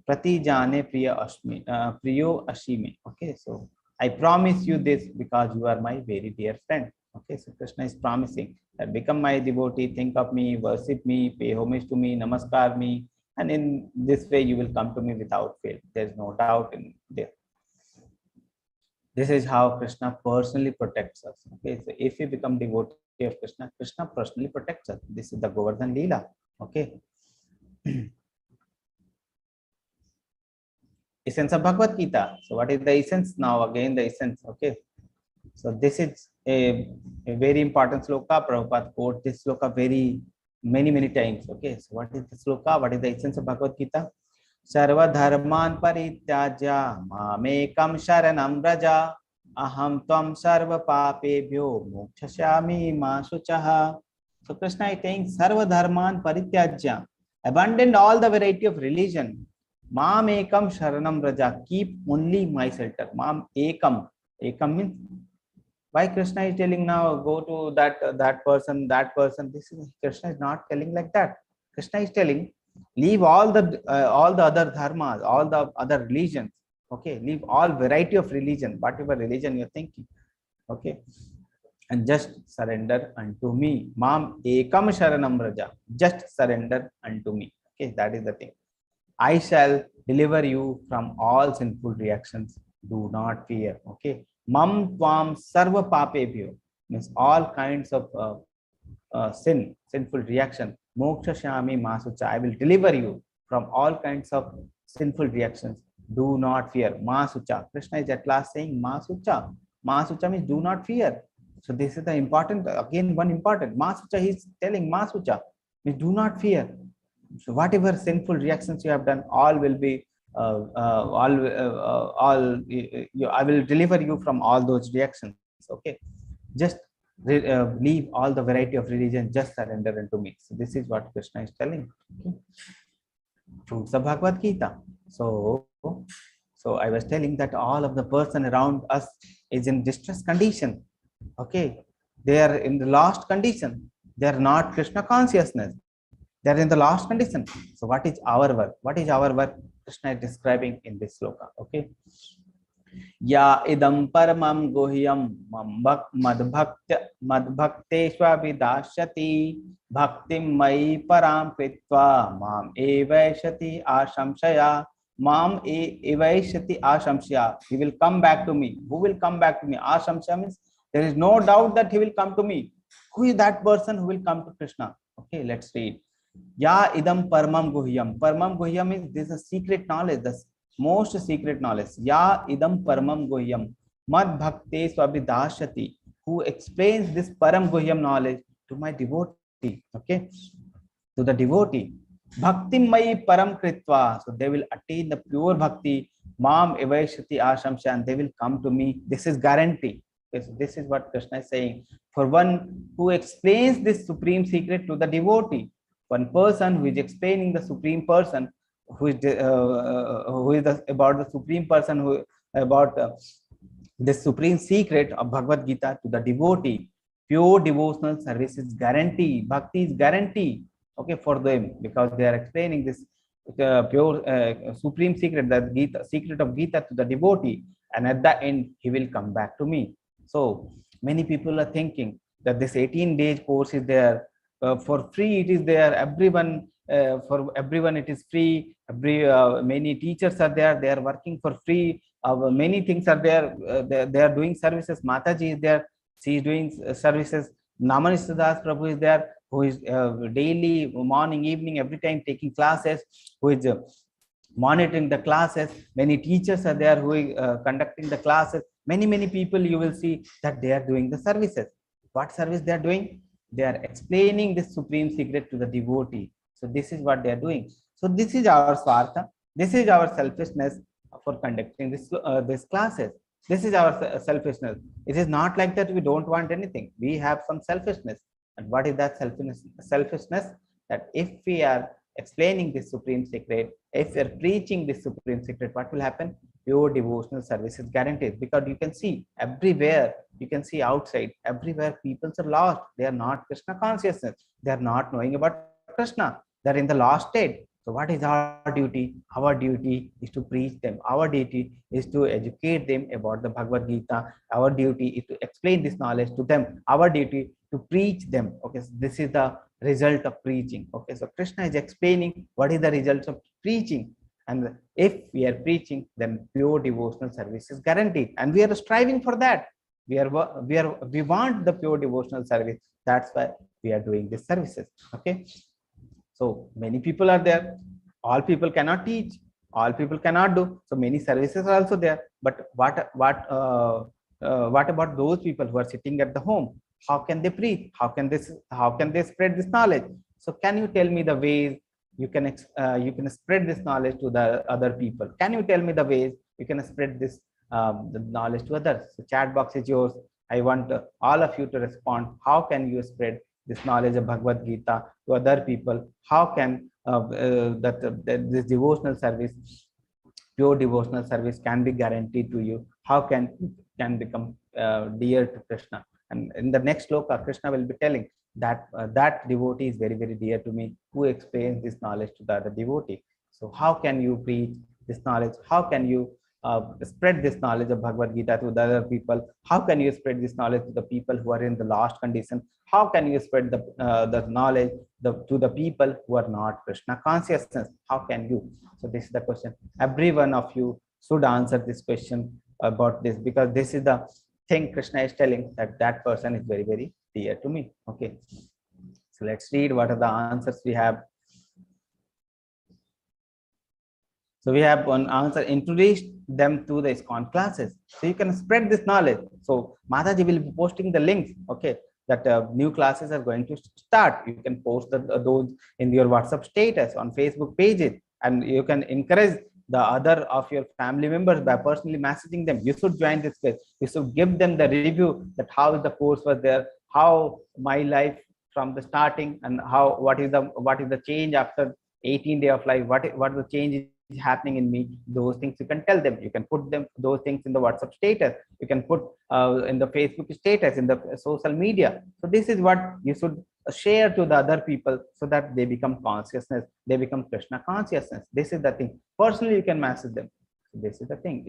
prati jane priyo ashime. Okay. So I promise you this because you are my very dear friend. Okay. So Krishna is promising that become my devotee, think of me, worship me, pay homage to me, namaskar me. And in this way, you will come to me without fail. There's no doubt in there. This is how Krishna personally protects us. Okay, so if we become devotee of Krishna, Krishna personally protects us. This is the Govardhan Leela. Okay. Essence of Bhagavad Gita. So what is the essence now? Again, the essence. Okay. So this is a very important sloka. Prabhupada quote this sloka many times. Okay. So what is the sloka? What is the essence of Bhagavad Gita? Sarva dharman parityaja mamekam sharanam vraja aham tvam sarva papebhyo mokshashyami ma suchaha. So Krishna is saying sarva dharman parityajya, abandon all the variety of religion. Mamekam sharanam vraja, keep only my shelter. Mam ekam. Ekam means, why Krishna is telling now go to that person. This is Krishna is not telling like that. Krishna is telling leave all the other dharmas, all the other religions. Okay, leave all variety of religion, whatever religion you're thinking. Okay, and just surrender unto me. Mam ekam sharanam vraja. Just surrender unto me. Okay, that is the thing. I shall deliver you from all sinful reactions. Do not fear. Okay. Mam tvam sarva papebhyo means all kinds of sinful reaction. Moksha shami masucha. I will deliver you from all kinds of sinful reactions. Do not fear. Masucha. Krishna is at last saying Masucha. Masucha means do not fear. So this is the important, again one important. Masucha, he is telling Masucha means do not fear. So whatever sinful reactions you have done, all will be I will deliver you from all those reactions. Okay, just leave all the variety of religion, just surrender unto me. So this is what Krishna is telling. Okay. Fruits of Bhagavad Gita. So I was telling that all of the person around us is in distress condition. Okay, they are in the lost condition. They are not Krishna consciousness. They are in the lost condition. So what is our work? What is our work? Krishna is describing in this sloka. Okay. Ya idam paramam gohyam madbhakteshva vidashyati bhaktim mai param kritva mam evaishati ashamshaya. Mam evaishati ashamshaya. He will come back to me. Who will come back to me? Ashamshaya means there is no doubt that he will come to me. Who is that person who will come to Krishna? Okay, let's read. Ya idam paramam guhyam. Paramam guhyam means this is a secret knowledge, the most secret knowledge. Ya idam paramam guhyam. Mad bhakte swabhidashati. Who explains this param guhyam knowledge to my devotee. Okay, to the devotee. Bhakti mai param kritva. So they will attain the pure bhakti. Mam evaishati ashamsha, and they will come to me. This is guarantee. This is what Krishna is saying. For one who explains this supreme secret to the devotee. One person who is explaining the supreme person, who is about the supreme person, who about the supreme secret of Bhagavad Gita to the devotee. Pure devotional service is guarantee. Bhakti is guarantee. Okay, for them, because they are explaining this pure supreme secret, the Gita, secret of Gita to the devotee, and at the end he will come back to me. So many people are thinking that this 18-day course is there. For free it is there, everyone for everyone it is free. Many teachers are there, they are working for free. Many things are there, they are doing services. Mataji is there, she is doing services. Namanishta Das Prabhu is there, who is daily, morning, evening, every time taking classes, who is monitoring the classes. Many teachers are there who are conducting the classes. Many people you will see that they are doing the services. What service they are doing? They are explaining this supreme secret to the devotee. So this is what they are doing. So this is our swartha. This is our selfishness for conducting this classes. This is our selfishness. It is not like that we don't want anything. We have some selfishness. And what is that selfishness? Selfishness, that if we are explaining this supreme secret, if we are preaching this supreme secret, what will happen? Pure devotional service is guaranteed, because you can see everywhere, you can see outside, everywhere people are lost. They are not Krishna consciousness. They are not knowing about Krishna. They're in the lost state. So what is our duty? Our duty is to preach them. Our duty is to educate them about the Bhagavad Gita. Our duty is to explain this knowledge to them. Our duty to preach them. Okay, so this is the result of preaching. Okay, so Krishna is explaining what is the result of preaching. And if we are preaching, then pure devotional service is guaranteed. And we are striving for that. We want the pure devotional service. That's why we are doing these services. Okay. So many people are there. All people cannot teach. All people cannot do. So many services are also there. But what about those people who are sitting at the home? How can they preach? How can they spread this knowledge? So can you tell me the ways you can spread this knowledge to the other people? Can you tell me the ways you can spread this the knowledge to others? So chat box is yours. I want all of you to respond. How can you spread this knowledge of Bhagavad Gita to other people? How can this devotional service, pure devotional service, can be guaranteed to you? How can become dear to Krishna? And in the next sloka, Krishna will be telling that that devotee is very, very dear to me, who explains this knowledge to the other devotee. So how can you preach this knowledge? How can you spread this knowledge of Bhagavad Gita to the other people? How can you spread this knowledge to the people who are in the lost condition? How can you spread the knowledge to the people who are not Krishna consciousness? How can you? So this is the question. Every one of you should answer this question about this, because this is the thing Krishna is telling, that that person is very, very dear to me. Okay. So let's read what are the answers we have. So we have one answer: introduce them to the ISKCON classes. So you can spread this knowledge. So Mataji will be posting the links. Okay, that new classes are going to start. You can post those in your WhatsApp status, on Facebook pages, and you can encourage the other of your family members by personally messaging them. You should join this class. You should give them the review, that how the course was there, how my life from the starting, and how what is the change after 18 days of life. What the change is happening in me. Those things you can tell them. You can put those things in the WhatsApp status. You can put in the Facebook status, in the social media. So this is what you should share to the other people, so that they become consciousness. They become Krishna consciousness. This is the thing. Personally, you can message them. So this is the thing.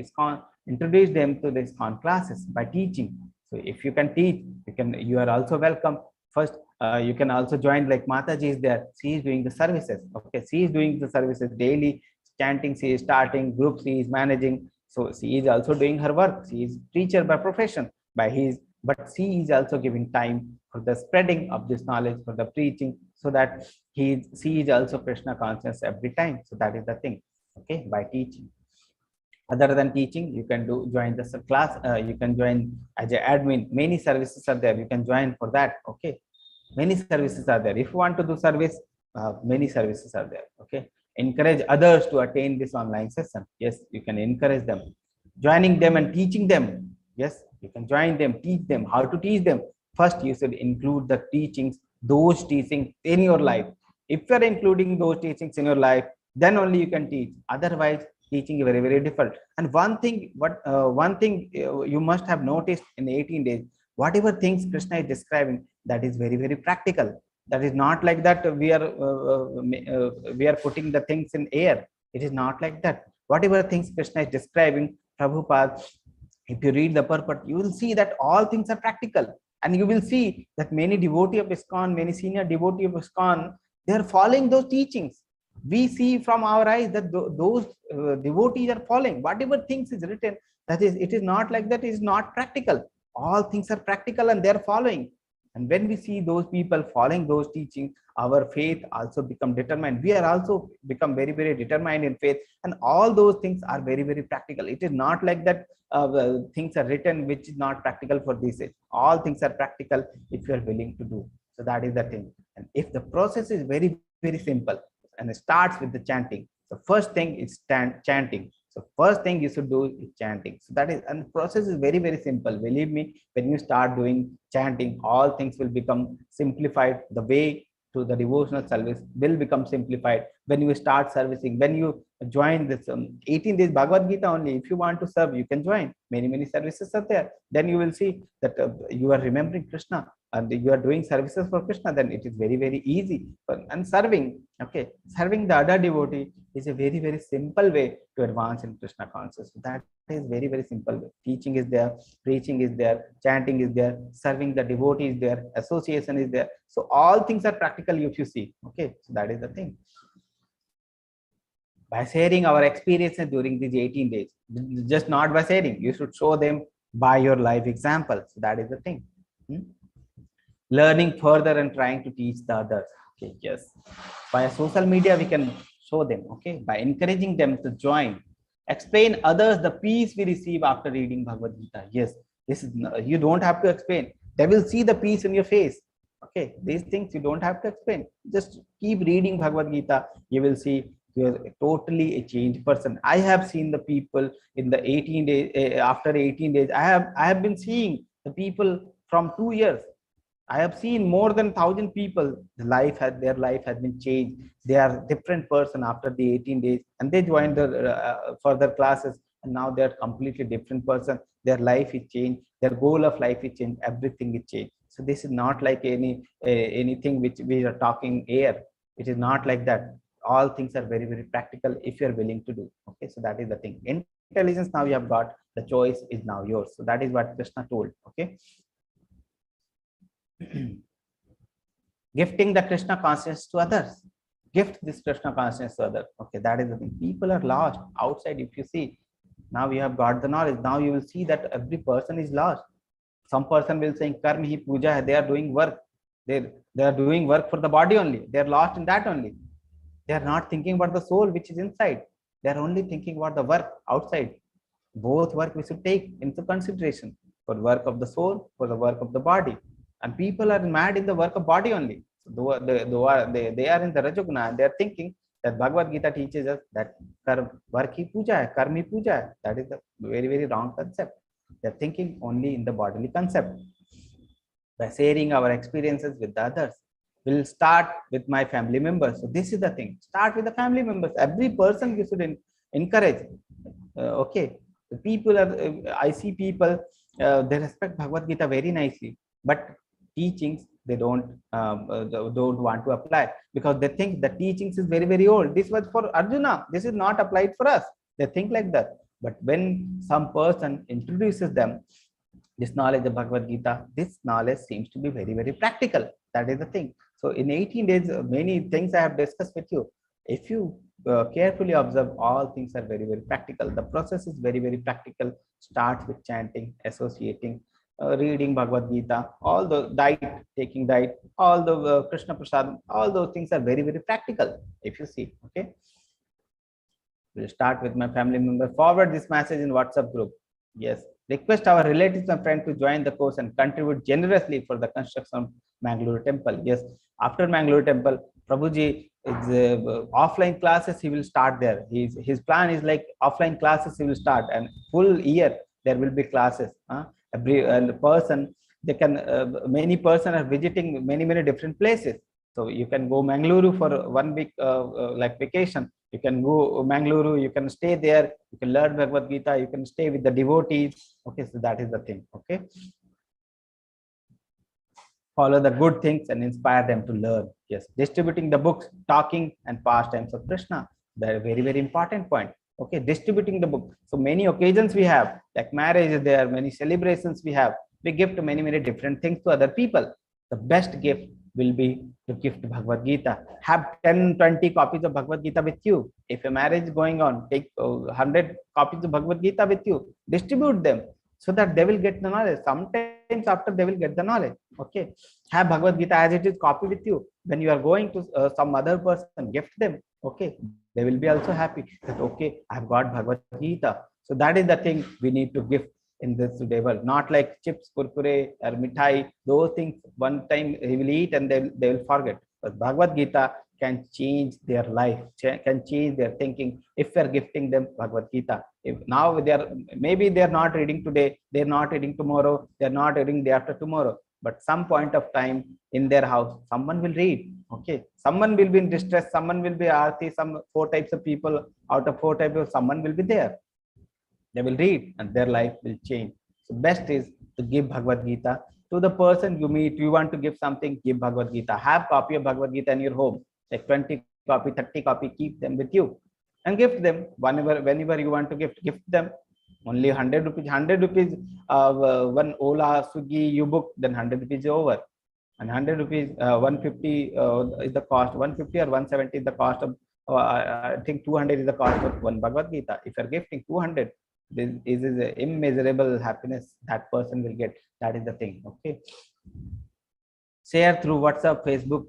Introduce them to the ISKCON classes by teaching. So if you can teach, you are also welcome. First, you can also join, like Mataji is there. She is doing the services. Okay, she is doing the services daily. Chanting, she is starting, group she is managing. So she is also doing her work. She is teacher by profession, but she is also giving time for the spreading of this knowledge, for the preaching, so that she is also Krishna conscious every time. So that is the thing. Okay, by teaching. Other than teaching, you can join the class. You can join as an admin. Many services are there. You can join for that. Okay, many services are there. If you want to do service, many services are there. Okay. Encourage others to attend this online session. Yes, you can encourage them, joining them and teaching them. Yes, you can join them, teach them how to teach them. First, you should include the teachings, those teachings in your life. If you are including those teachings in your life, then only you can teach. Otherwise, teaching is very, very difficult. And one thing you must have noticed in 18 days, whatever things Krishna is describing, that is very, very practical. That is not like that we are putting the things in air. It is not like that. Whatever things Krishna is describing, Prabhupada, if you read the purport, you will see that all things are practical. And you will see that many devotees of ISKCON, many senior devotees of ISKCON, they are following those teachings. We see from our eyes that those devotees are following whatever things is written. That is, it is not like that. It is not practical. All things are practical and they are following. And when we see those people following those teachings, our faith also become determined. We are also become very, very determined in faith. And all those things are very, very practical. It is not like that things are written which is not practical for this age. All things are practical if you are willing to do. So that is the thing. And if the process is very, very simple, and it starts with the chanting. The first thing is chanting. So first thing you should do is chanting. So that is, and the process is very, very simple. Believe me, when you start doing chanting, all things will become simplified. The way to the devotional service will become simplified. When you start servicing, when you join this 18 days Bhagavad Gita only, if you want to serve, you can join. Many, many services are there. Then you will see that you are remembering Krishna and you are doing services for Krishna, then it is very, very easy. And serving, okay, serving the other devotee is a very, very simple way to advance in Krishna consciousness. That is very, very simple way. Teaching is there, preaching is there, chanting is there, serving the devotee is there, association is there. So all things are practical if you see. Okay, so that is the thing. By sharing our experiences during these 18 days, just not by sharing, you should show them by your life example. So that is the thing. Learning further and trying to teach the others. Okay, yes. By social media, we can show them. Okay, by encouraging them to join, explain others the peace we receive after reading Bhagavad Gita. Yes, this is, you don't have to explain. They will see the peace in your face. Okay, these things you don't have to explain. Just keep reading Bhagavad Gita. You will see you're totally a changed person. I have seen the people in the 18 days, after 18 days, I have been seeing the people from 2 years. I have seen more than 1,000 people. Their life has been changed. They are different person after the 18 days, and they joined the further classes, and now they are completely different person. Their life is changed. Their goal of life is changed. Everything is changed. So this is not like anything which we are talking here. It is not like that. All things are very, very practical if you are willing to do. Okay, so that is the thing. Intelligence now you have got. The choice is now yours. So that is what Krishna told. Okay. Gifting the Krishna consciousness to others. Gift this Krishna consciousness to others. Okay, that is the thing. People are lost outside. If you see, now you have got the knowledge. Now you will see that every person is lost. Some person will say, Karma hi puja hai. They are doing work. They are doing work for the body only. They are lost in that only. They are not thinking about the soul which is inside. They are only thinking about the work outside. Both work we should take into consideration, for work of the soul, for the work of the body. And people are mad in the work of body only. So they are in the Rajoguna, and they are thinking that Bhagavad Gita teaches us that work hi puja hai, karma hi puja hai. That is a very, very wrong concept. They are thinking only in the bodily concept. By sharing our experiences with the others, we'll start with my family members. So this is the thing. Start with the family members. Every person you should encourage. Okay, the people are. I see people. They respect Bhagavad Gita very nicely, but teachings they don't want to apply, because they think the teachings is very, very old. This was for Arjuna. This is not applied for us. They think like that. But when some person introduces them this knowledge of Bhagavad Gita, this knowledge seems to be very, very practical. That is the thing. So in 18 days, many things I have discussed with you. If you carefully observe, all things are very, very practical. The process is very, very practical. Starts with chanting, associating, reading Bhagavad Gita, all the diet, taking diet, all the Krishna Prasad, all those things are very, very practical. If you see, okay. We'll start with my family member. Forward this message in WhatsApp group. Yes. Request our relatives and friends to join the course and contribute generously for the construction of Mangalore temple. Yes. After Mangalore temple, Prabhuji is offline classes. He will start there. His plan is like offline classes. He will start, and full year there will be classes. Every person, they can. Many person are visiting many different places. So you can go Mangaluru for 1 week, like vacation. You can go Mangaluru, you can stay there, you can learn Bhagavad Gita, you can stay with the devotees. Okay, so that is the thing. Okay. Follow the good things and inspire them to learn. Yes. Distributing the books, talking, and pastimes of Krishna. That is a very, very important point. Okay. Distributing the book. So many occasions we have, like marriage is there, many celebrations we have. We gift many different things to other people. The best gift will be to gift Bhagavad Gita. Have 10-20 copies of Bhagavad Gita with you. If a marriage is going on, take 100 copies of Bhagavad Gita with you. Distribute them. so that they will get the knowledge. Sometimes after they will get the knowledge. Okay, have Bhagavad Gita as it is copy with you. When you are going to some other person, gift them. Okay, they will be also happy that okay, I have got Bhagavad Gita. So that is the thing we need to gift in this today world. Not like chips, kurkure, or mithai. Those things one time he will eat and they will forget. But Bhagavad Gita can change their life, can change their thinking if we are gifting them Bhagavad Gita. If now they are, maybe they are not reading today, they are not reading tomorrow, they are not reading day after tomorrow, but some point of time in their house someone will read. Okay, someone will be in distress, someone will be arti, some 4 types of people out of 4 types of someone will be there. They will read and their life will change. So best is to give Bhagavad Gita to the person you meet. You want to give something, give Bhagavad Gita. Have copy of Bhagavad Gita in your home, like 20 copy, 30 copy, keep them with you and gift them whenever you want to gift them. Only 100 rupees, 100 rupees, one Ola, Swiggy, you book, then 100 rupees is over. And 100 rupees, 150 is the cost, 150 or 170 is the cost of, I think 200 is the cost of one Bhagavad Gita. If you are gifting 200, this is an immeasurable happiness that person will get. That is the thing. Okay, share through WhatsApp, Facebook,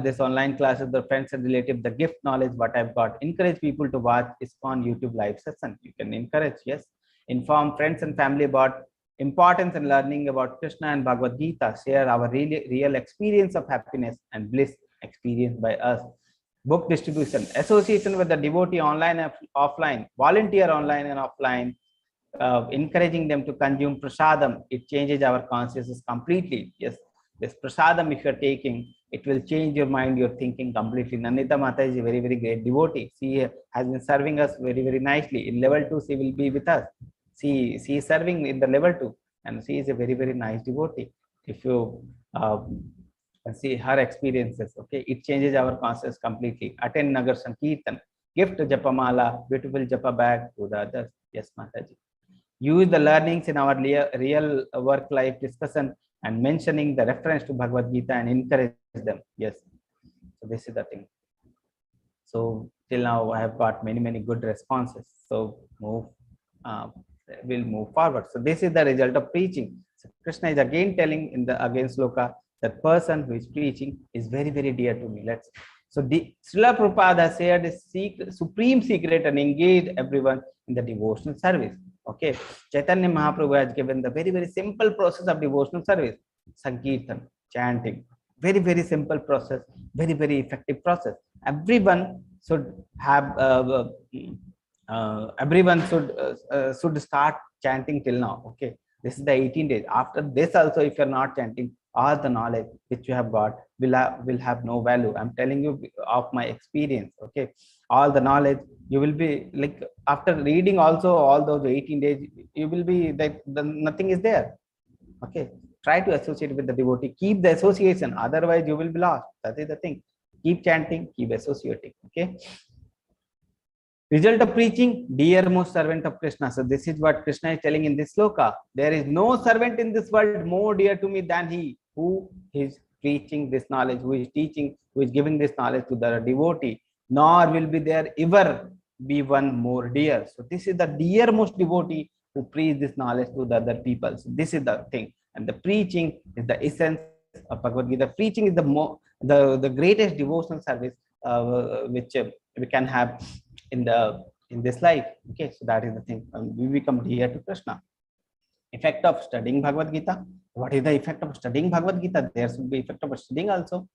this online classes, the friends and relatives, the gift knowledge what I've got. Encourage people to watch ISKCON YouTube live session. You can encourage, yes. Inform friends and family about importance and learning about Krishna and Bhagavad Gita. Share our real experience of happiness and bliss experienced by us. Book distribution, association with the devotee online and offline, volunteer online and offline, encouraging them to consume prasadam. It changes our consciousness completely. Yes, this prasadam, if you're taking, it will change your mind, your thinking completely. Nanita Mata is a very, very great devotee. She has been serving us very, very nicely. In level 2, she will be with us. She is serving in the level 2, and she is a very, very nice devotee. If you see her experiences, okay, it changes our consciousness completely. Attend Nagar Sankirtan, gift Japamala, beautiful Japa bag to the others. Yes, Mataji. Use the learnings in our real work life discussion and mentioning the reference to Bhagavad Gita and encourage them. Yes, so this is the thing. So till now I have got many good responses. So we'll move forward. So this is the result of preaching. So Krishna is again telling in the against sloka, that person who is preaching is very, very dear to me. So the Srila Prabhupada has shared the supreme secret and engaged everyone in the devotional service. Okay, Chaitanya Mahaprabhu has given the very, very simple process of devotional service. Sankirtan, chanting, very, very simple process, very, very effective process. Everyone should have, everyone should start chanting till now. Okay, this is the 18 days. After this also, if you're not chanting, all the knowledge which you have got will have no value. I'm telling you of my experience. Okay, all the knowledge you will be like, after reading also all those 18 days, you will be like nothing is there. Okay, try to associate with the devotee, keep the association, otherwise you will be lost. That is the thing. Keep chanting, keep associating. Okay, result of preaching, dear most servant of Krishna. So this is what Krishna is telling in this sloka. There is no servant in this world more dear to me than he who is preaching this knowledge, who is teaching, who is giving this knowledge to the devotee. Nor will be there ever be one more dear. So this is the dearmost devotee who preach this knowledge to the other people. So this is the thing. And the preaching is the essence of Bhagavad Gita. Preaching is the greatest devotional service which we can have in this life. Okay, so that is the thing. We become dear to Krishna. Effect of studying Bhagavad Gita. What is the effect of studying Bhagavad Gita? There should be effect of studying also.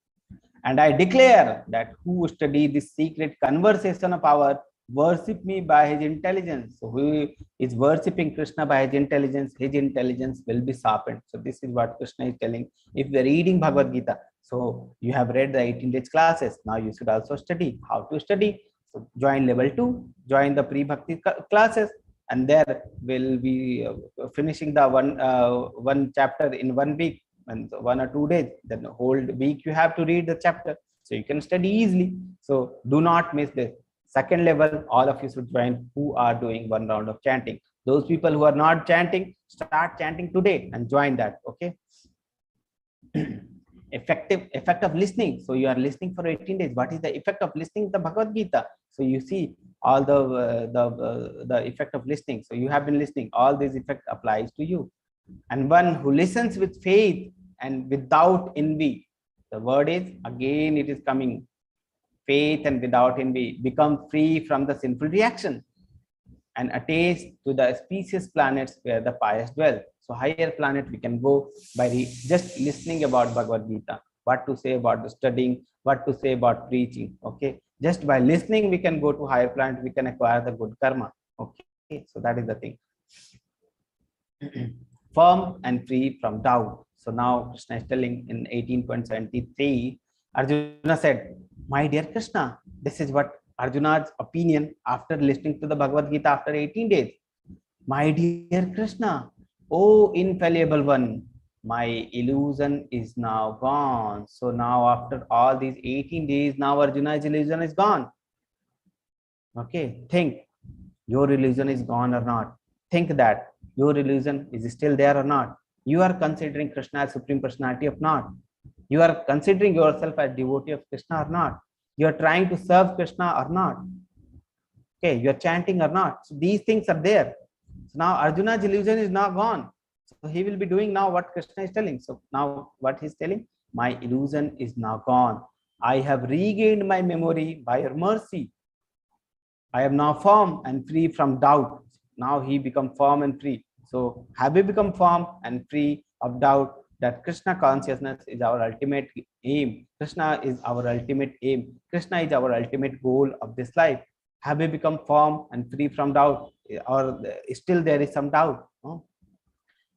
And I declare that who study this secret conversation of ours worship me by his intelligence. So who is worshipping Krishna by his intelligence will be sharpened. So this is what Krishna is telling. If we are reading Bhagavad Gita, so you have read the 18 days classes, now you should also study. How to study? So join level 2, join the pre-bhakti classes, and there will be finishing the one chapter in 1 week, and 1 or 2 days. Then the whole week you have to read the chapter, so you can study easily. So do not miss this. Second level, all of you should join who are doing 1 round of chanting. Those people who are not chanting, start chanting today and join that. Okay. effect of listening. So you are listening for 18 days. What is the effect of listening the Bhagavad Gita? So you see all the effect of listening. So you have been listening. All this effect applies to you. And one who listens with faith and without envy. The word is again it is coming. Faith and without envy, become free from the sinful reaction and attains to the species planets where the pious dwell. So higher planet we can go by just listening about Bhagavad Gita, what to say about the studying, what to say about preaching. Okay, just by listening we can go to higher planet, we can acquire the good karma. Okay, so that is the thing. Firm and free from doubt. So now Krishna is telling in 18.73, Arjuna said, my dear Krishna, this is what Arjuna's opinion after listening to the Bhagavad Gita after 18 days. My dear Krishna, oh infallible one, my illusion is now gone. So now after all these 18 days, now Arjuna's illusion is gone. Okay, think, your illusion is gone or not. Think that your illusion is still there or not. You are considering Krishna as Supreme Personality or not. You are considering yourself as devotee of Krishna or not. You are trying to serve Krishna or not. Okay, you are chanting or not. So these things are there. So now Arjuna's illusion is now gone. So he will be doing now what Krishna is telling. So now what he is telling, my illusion is now gone. I have regained my memory by your mercy. I am now firm and free from doubt. Now he become firm and free. So have we become firm and free of doubt that Krishna consciousness is our ultimate aim? Krishna is our ultimate aim. Krishna is our ultimate goal of this life. Have we become firm and free from doubt, or still there is some doubt? No?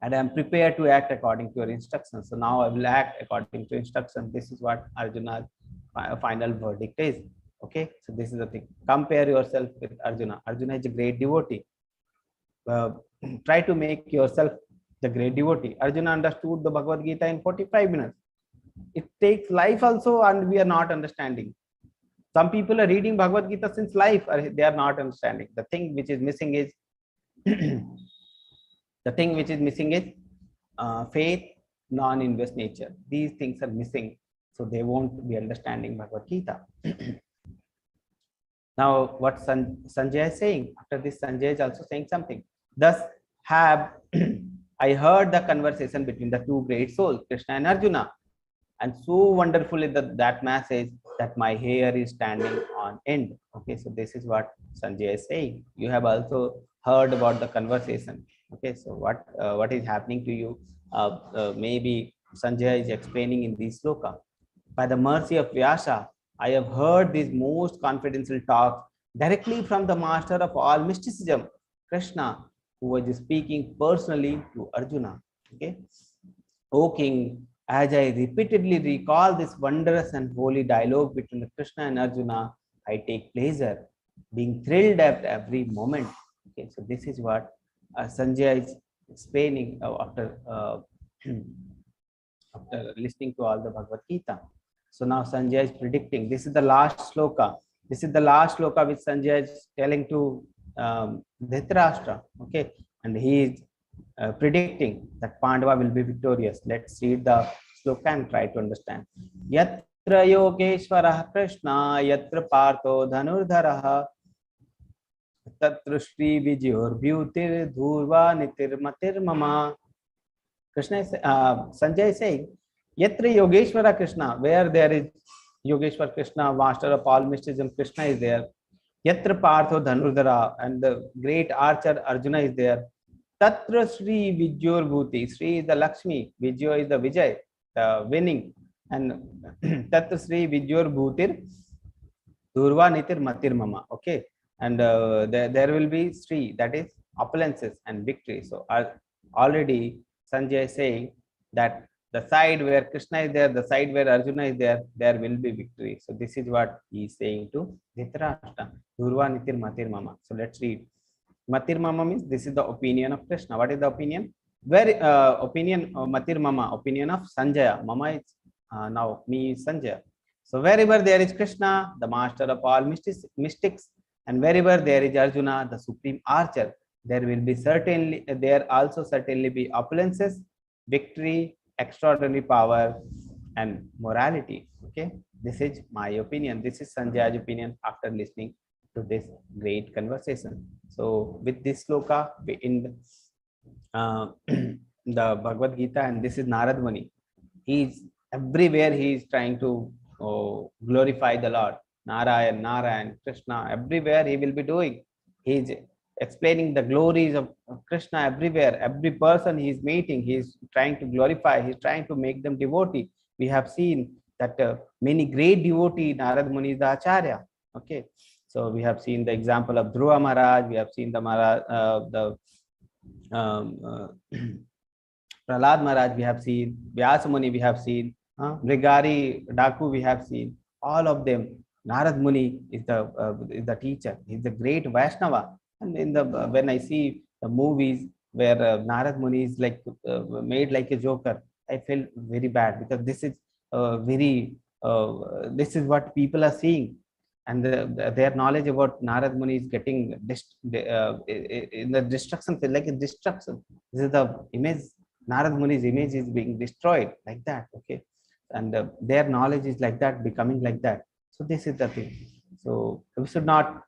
And I am prepared to act according to your instructions. So now I will act according to instructions. This is what Arjuna's final verdict is. Okay, so this is the thing. Compare yourself with Arjuna. Arjuna is a great devotee. Try to make yourself the great devotee. Arjuna understood the Bhagavad Gita in 45 minutes. It takes life also, and we are not understanding. Some people are reading Bhagavad Gita since life, they are not understanding. The thing which is missing is faith, non-inverse nature. These things are missing, so they won't be understanding Bhagavad Gita. Now, what Sanjay is saying, after this, Sanjay is also saying something. Thus have I heard the conversation between the two great souls, Krishna and Arjuna, and so wonderful is that message that my hair is standing on end. Okay, so this is what Sanjay is saying. You have also heard about the conversation. Okay, so what is happening to you? Maybe Sanjay is explaining in this sloka. By the mercy of Vyasa, I have heard these most confidential talks directly from the master of all mysticism, Krishna, who was speaking personally to Arjuna. Okay, O king, as I repeatedly recall this wondrous and holy dialogue between Krishna and Arjuna, I take pleasure, being thrilled at every moment. Okay, so this is what Sanjay is explaining after after listening to all the Bhagavad Gita. So now Sanjay is predicting. This is the last sloka. This is the last sloka which Sanjay is telling to Dhritarashtra. Okay, and he is predicting that Pandava will be victorious. Let's read the sloka and try to understand. Yatra Yogeshwarah Krishna, Yatra Partho Dhanurdharaha, Tatra Shri Vijyor Bhutir Dhurva Nitir Matir Mama. Krishna is, Sanjay is saying, Yatra Yogeshwara Krishna, where there is Yogeshwar Krishna, master of all mysticism, Krishna is there. Yatra Partho Dhanurdhara, and the great archer Arjuna is there. Tatra Sri Vijyor Bhuti, Sri is the Lakshmi, Vijyo is the Vijay, the winning, and Tatra Sri Vijyor Bhutir Durva Nitir Matir Mama. Okay, and there will be Sri, that is opulences and victory. So already Sanjay is saying that the side where Krishna is there, the side where Arjuna is there, there will be victory. So this is what he is saying to Dhritarashtra. Durva Nitir Matir Mama. So let's read. Matir Mama means this is the opinion of Krishna. What is the opinion? Where opinion of Matir Mama, opinion of Sanjaya. Mama is now me is Sanjaya. So wherever there is Krishna, the master of all mystics, and wherever there is Arjuna, the supreme archer, there will be certainly be opulences, victory, extraordinary power, and morality. Okay, this is my opinion. This is Sanjay's opinion after listening to this great conversation. So with this sloka we end the Bhagavad Gita, and this is Narad Muni. He's everywhere. He is trying to glorify the Lord. Narayan, Narayan, Krishna. Everywhere he will be doing. He's explaining the glories of Krishna everywhere. Every person he is meeting, he is trying to glorify. He's trying to make them devotee. We have seen that many great devotee Narad Muni is the Acharya. Okay, so we have seen the example of Dhruva Maharaj. We have seen the Maharaj, Prahlad Maharaj we have seen, Vyasa Muni we have seen, Brigari Daku we have seen, all of them. Narad Muni is the teacher. He's the great Vaishnava. And in the when I see the movies where Narad Muni is like made like a joker, I feel very bad, because this is this is what people are seeing, and their knowledge about Narad Muni is getting in the destruction, like a destruction. This is the image. Narad Muni's image is being destroyed like that. Okay, and their knowledge is like that, becoming like that. So this is the thing. So we should not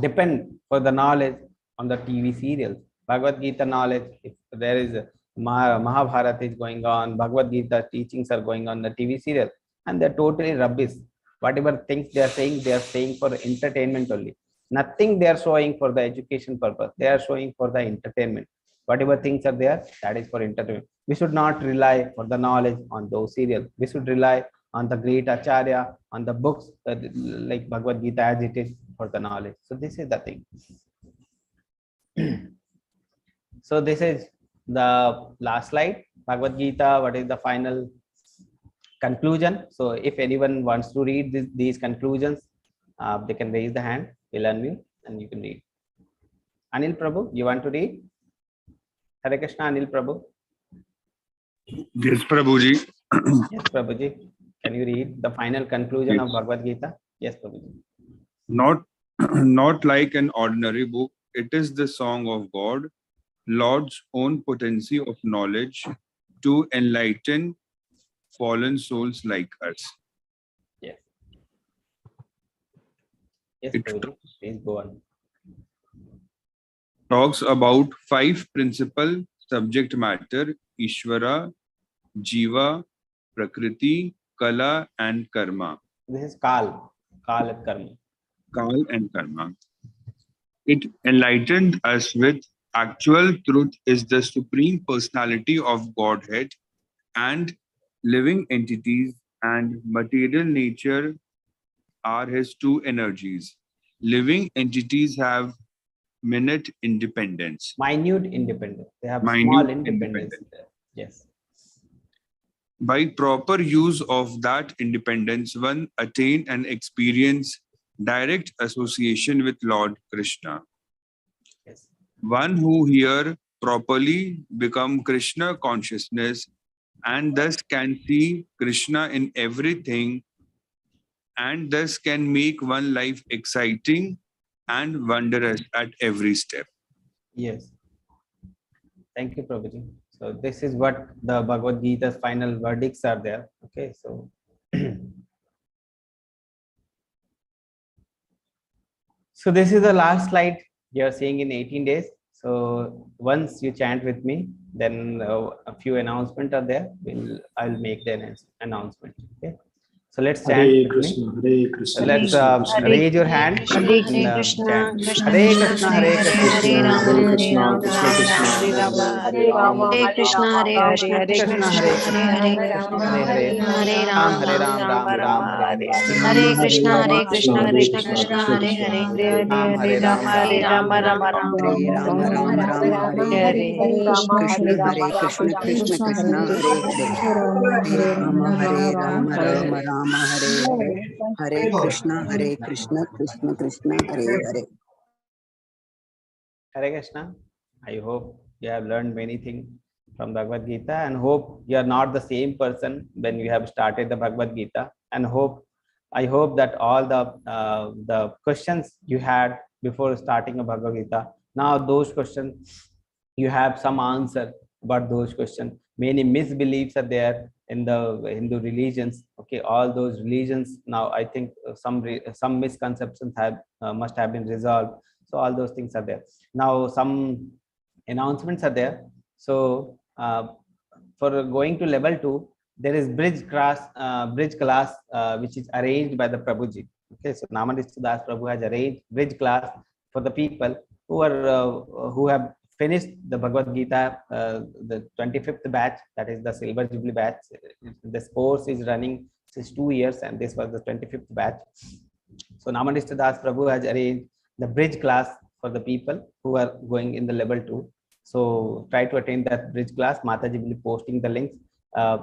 depend for the knowledge on the TV serials. Bhagavad Gita knowledge, if there is a Mahabharata is going on, Bhagavad Gita teachings are going on the TV serial, and they're totally rubbish. Whatever things they are saying for entertainment only. Nothing they are showing for the education purpose. They are showing for the entertainment. Whatever things are there, that is for entertainment. We should not rely for the knowledge on those serials. We should rely on the great Acharya, on the books like Bhagavad Gita as it is for the knowledge. So this is the thing. So this is the last slide. Bhagavad Gita, what is the final conclusion? So if anyone wants to read these conclusions, they can raise the hand. We'll unmute and you can read. Anil Prabhu, you want to read? Hare Krishna, Anil Prabhu. Yes, Prabhuji. Yes, Prabhuji. Can you read the final conclusion of Bhagavad Gita? Yes, Prabhuji. Not like an ordinary book. It is the song of God, Lord's own potency of knowledge to enlighten fallen souls like us. Yes. Yes, Prabhuji. Please go on. Talks about 5 principal subject matter: Ishvara, Jiva, Prakriti, Kala, and Karma. This is Kal and Karma. Kal and Karma. It enlightened us with actual truth is the supreme personality of Godhead, and living entities and material nature are his two energies. Living entities have minute independence. Minute independence. They have small independence. Yes. By proper use of that independence, one attain and experience direct association with Lord Krishna. Yes. One who here properly become Krishna consciousness and thus can see Krishna in everything, and thus can make one life exciting and wondrous at every step. Yes. Thank you, Prabhuji. So this is what the Bhagavad Gita's final verdicts are there. Okay, so so this is the last slide you are seeing in 18 days. So once you chant with me, then a few announcements are there. I'll make the announcement. Okay. So let's chant. Hare Krishna, Hare Krishna. So let's raise your hand and chant. Hare Krishna, Hare Krishna, Hare Krishna, Krishna Krishna, Hare Rama, Hare Krishna, Hare Krishna, Krishna Krishna, Hare Hare, Hare Ram, Ram Ram, Hare Krishna, Krishna Krishna, Hare Hare, Hare Rama, Ram Ram, Hare Rama Rama Rama Hare Hare Krishna Hare Krishna Krishna Krishna Hare Hare Hare Rama Rama Rama Hare Hare Krishna Krishna Krishna Hare Hare. Hare Krishna. I hope you have learned many things from Bhagavad Gita, and hope you are not the same person when you have started the Bhagavad Gita, and I hope that all the questions you had before starting a Bhagavad Gita, now those questions you have some answer about those questions. many misbeliefs are there in the Hindu religions. Okay, all those religions now, I think some misconceptions have must have been resolved. So all those things are there. Now some announcements are there. So for going to level 2, there is bridge class which is arranged by the Prabhuji. Okay, so Namadishta Das Prabhu has arranged bridge class for the people who have finished the Bhagavad Gita, the 25th batch, that is the Silver Jubilee batch. This course is running since 2 years, and this was the 25th batch. So Namadishta Das Prabhu has arranged the bridge class for the people who are going in the level 2. So try to attend that bridge class. Mataji will be posting the links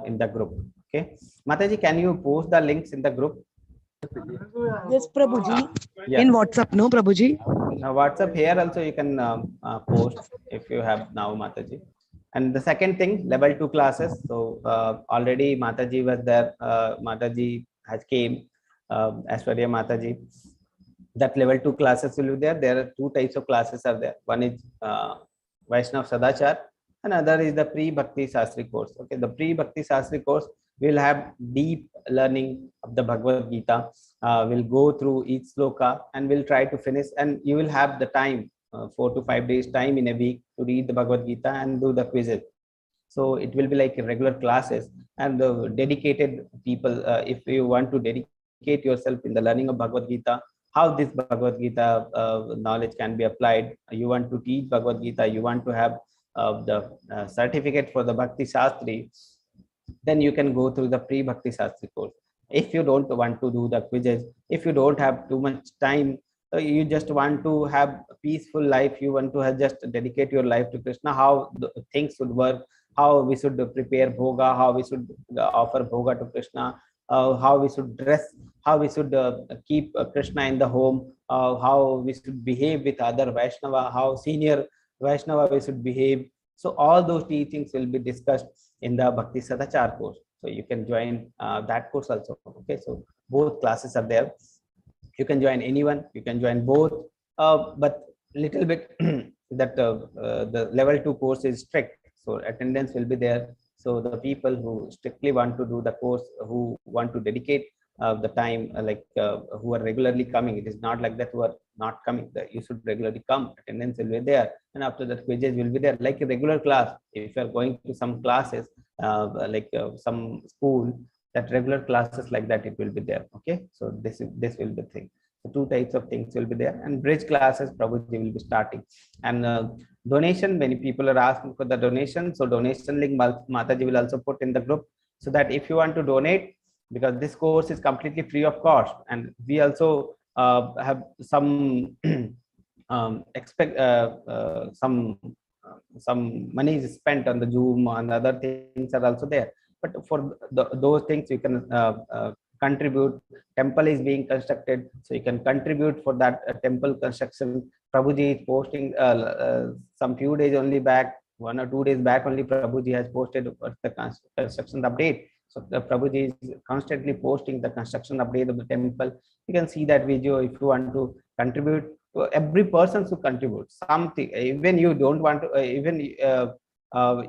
in the group. Okay, Mataji, can you post the links in the group? Yes, Prabhuji. Yeah. In WhatsApp, no, Prabhuji? Now WhatsApp here also you can post if you have now, Mataji. And the second thing, level 2 classes. So already Mataji was there. Mataji has came. Ashwarya Mataji. That level 2 classes will be there. There are 2 types of classes are there. One is Vaishnav Sadachar, and other is the pre-Bhakti Shastri course. Okay, the pre-Bhakti Shastri course will have deep learning of the Bhagavad Gita. We'll go through each sloka and we'll try to finish, and you will have the time, 4 to 5 days time in a week to read the Bhagavad Gita and do the quizzes. So it will be like regular classes, and the dedicated people, if you want to dedicate yourself in the learning of Bhagavad Gita, how this Bhagavad Gita knowledge can be applied, you want to teach Bhagavad Gita, you want to have the certificate for the Bhakti Shastri, then you can go through the pre-Bhakti Shastri course. If you don't want to do the quizzes, if you don't have too much time, you just want to have a peaceful life, you want to have just dedicate your life to Krishna, how the things should work, how we should prepare bhoga, how we should offer bhoga to Krishna, how we should dress, how we should keep Krishna in the home, how we should behave with other Vaishnava, how senior Vaishnava we should behave. So all those teachings will be discussed in the Bhakti Sadachar course. So you can join that course also. Okay, so both classes are there. You can join anyone, you can join both, but little bit that the level 2 course is strict, so attendance will be there. So the people who strictly want to do the course, who want to dedicate the time, who are regularly coming, it is not like that who are not coming, you should regularly come, attendance will be there, and after that quizzes will be there like a regular class. If you are going to some classes some school, that regular classes like that, it will be there. Okay, so this will be the thing. So 2 types of things will be there, and bridge classes probably will be starting. And donation, many people are asking for the donation, so donation link Mataji will also put in the group, so that if you want to donate, because this course is completely free of cost, and we also have some some money is spent on the Zoom and other things are also there. But for those things you can contribute. Temple is being constructed, so you can contribute for that temple construction. Prabhuji is posting some few days only back, 1 or 2 days back only, Prabhuji has posted the construction update. So the Prabhuji is constantly posting the construction update of the temple. You can see that video if you want to contribute. Every person should contribute something. Even you don't want to,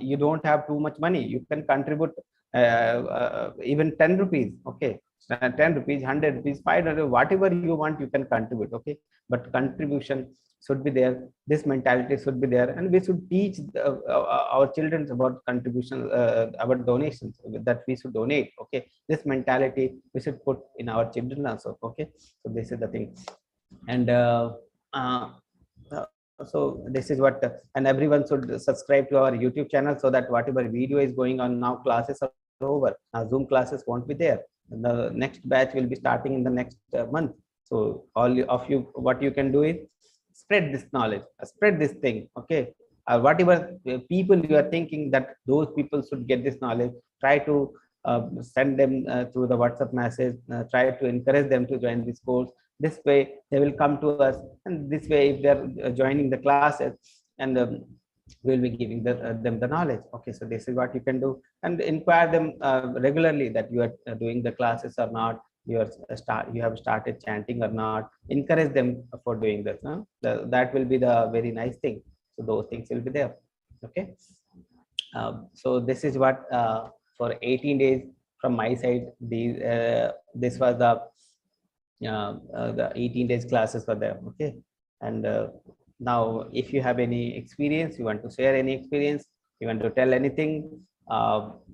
you don't have too much money, you can contribute even 10 rupees. Okay, 10 rupees, 100 rupees, 500, whatever you want, you can contribute. Okay, but contribution should be there, this mentality should be there, and we should teach our children about contribution, about donations, that we should donate. Okay, this mentality we should put in our children also. Okay, so this is the thing. And so this is what, and everyone should subscribe to our YouTube channel, so that whatever video is going on now, classes are over, now Zoom classes won't be there, and the next batch will be starting in the next month. So all of you, what you can do is spread this knowledge, spread this thing. Okay, whatever people you are thinking that those people should get this knowledge, try to send them through the WhatsApp message, try to encourage them to join this course. This way they will come to us, and this way if they are joining the classes, and we'll be giving them the knowledge. Okay, so this is what you can do, and inquire them regularly that you are doing the classes or not, you have started chanting or not. Encourage them for doing this. That will be the very nice thing. So those things will be there. Okay, So this is what for 18 days from my side. This was the 18 days classes for them. Okay, and now if you have any experience, you want to share any experience, you want to tell anything,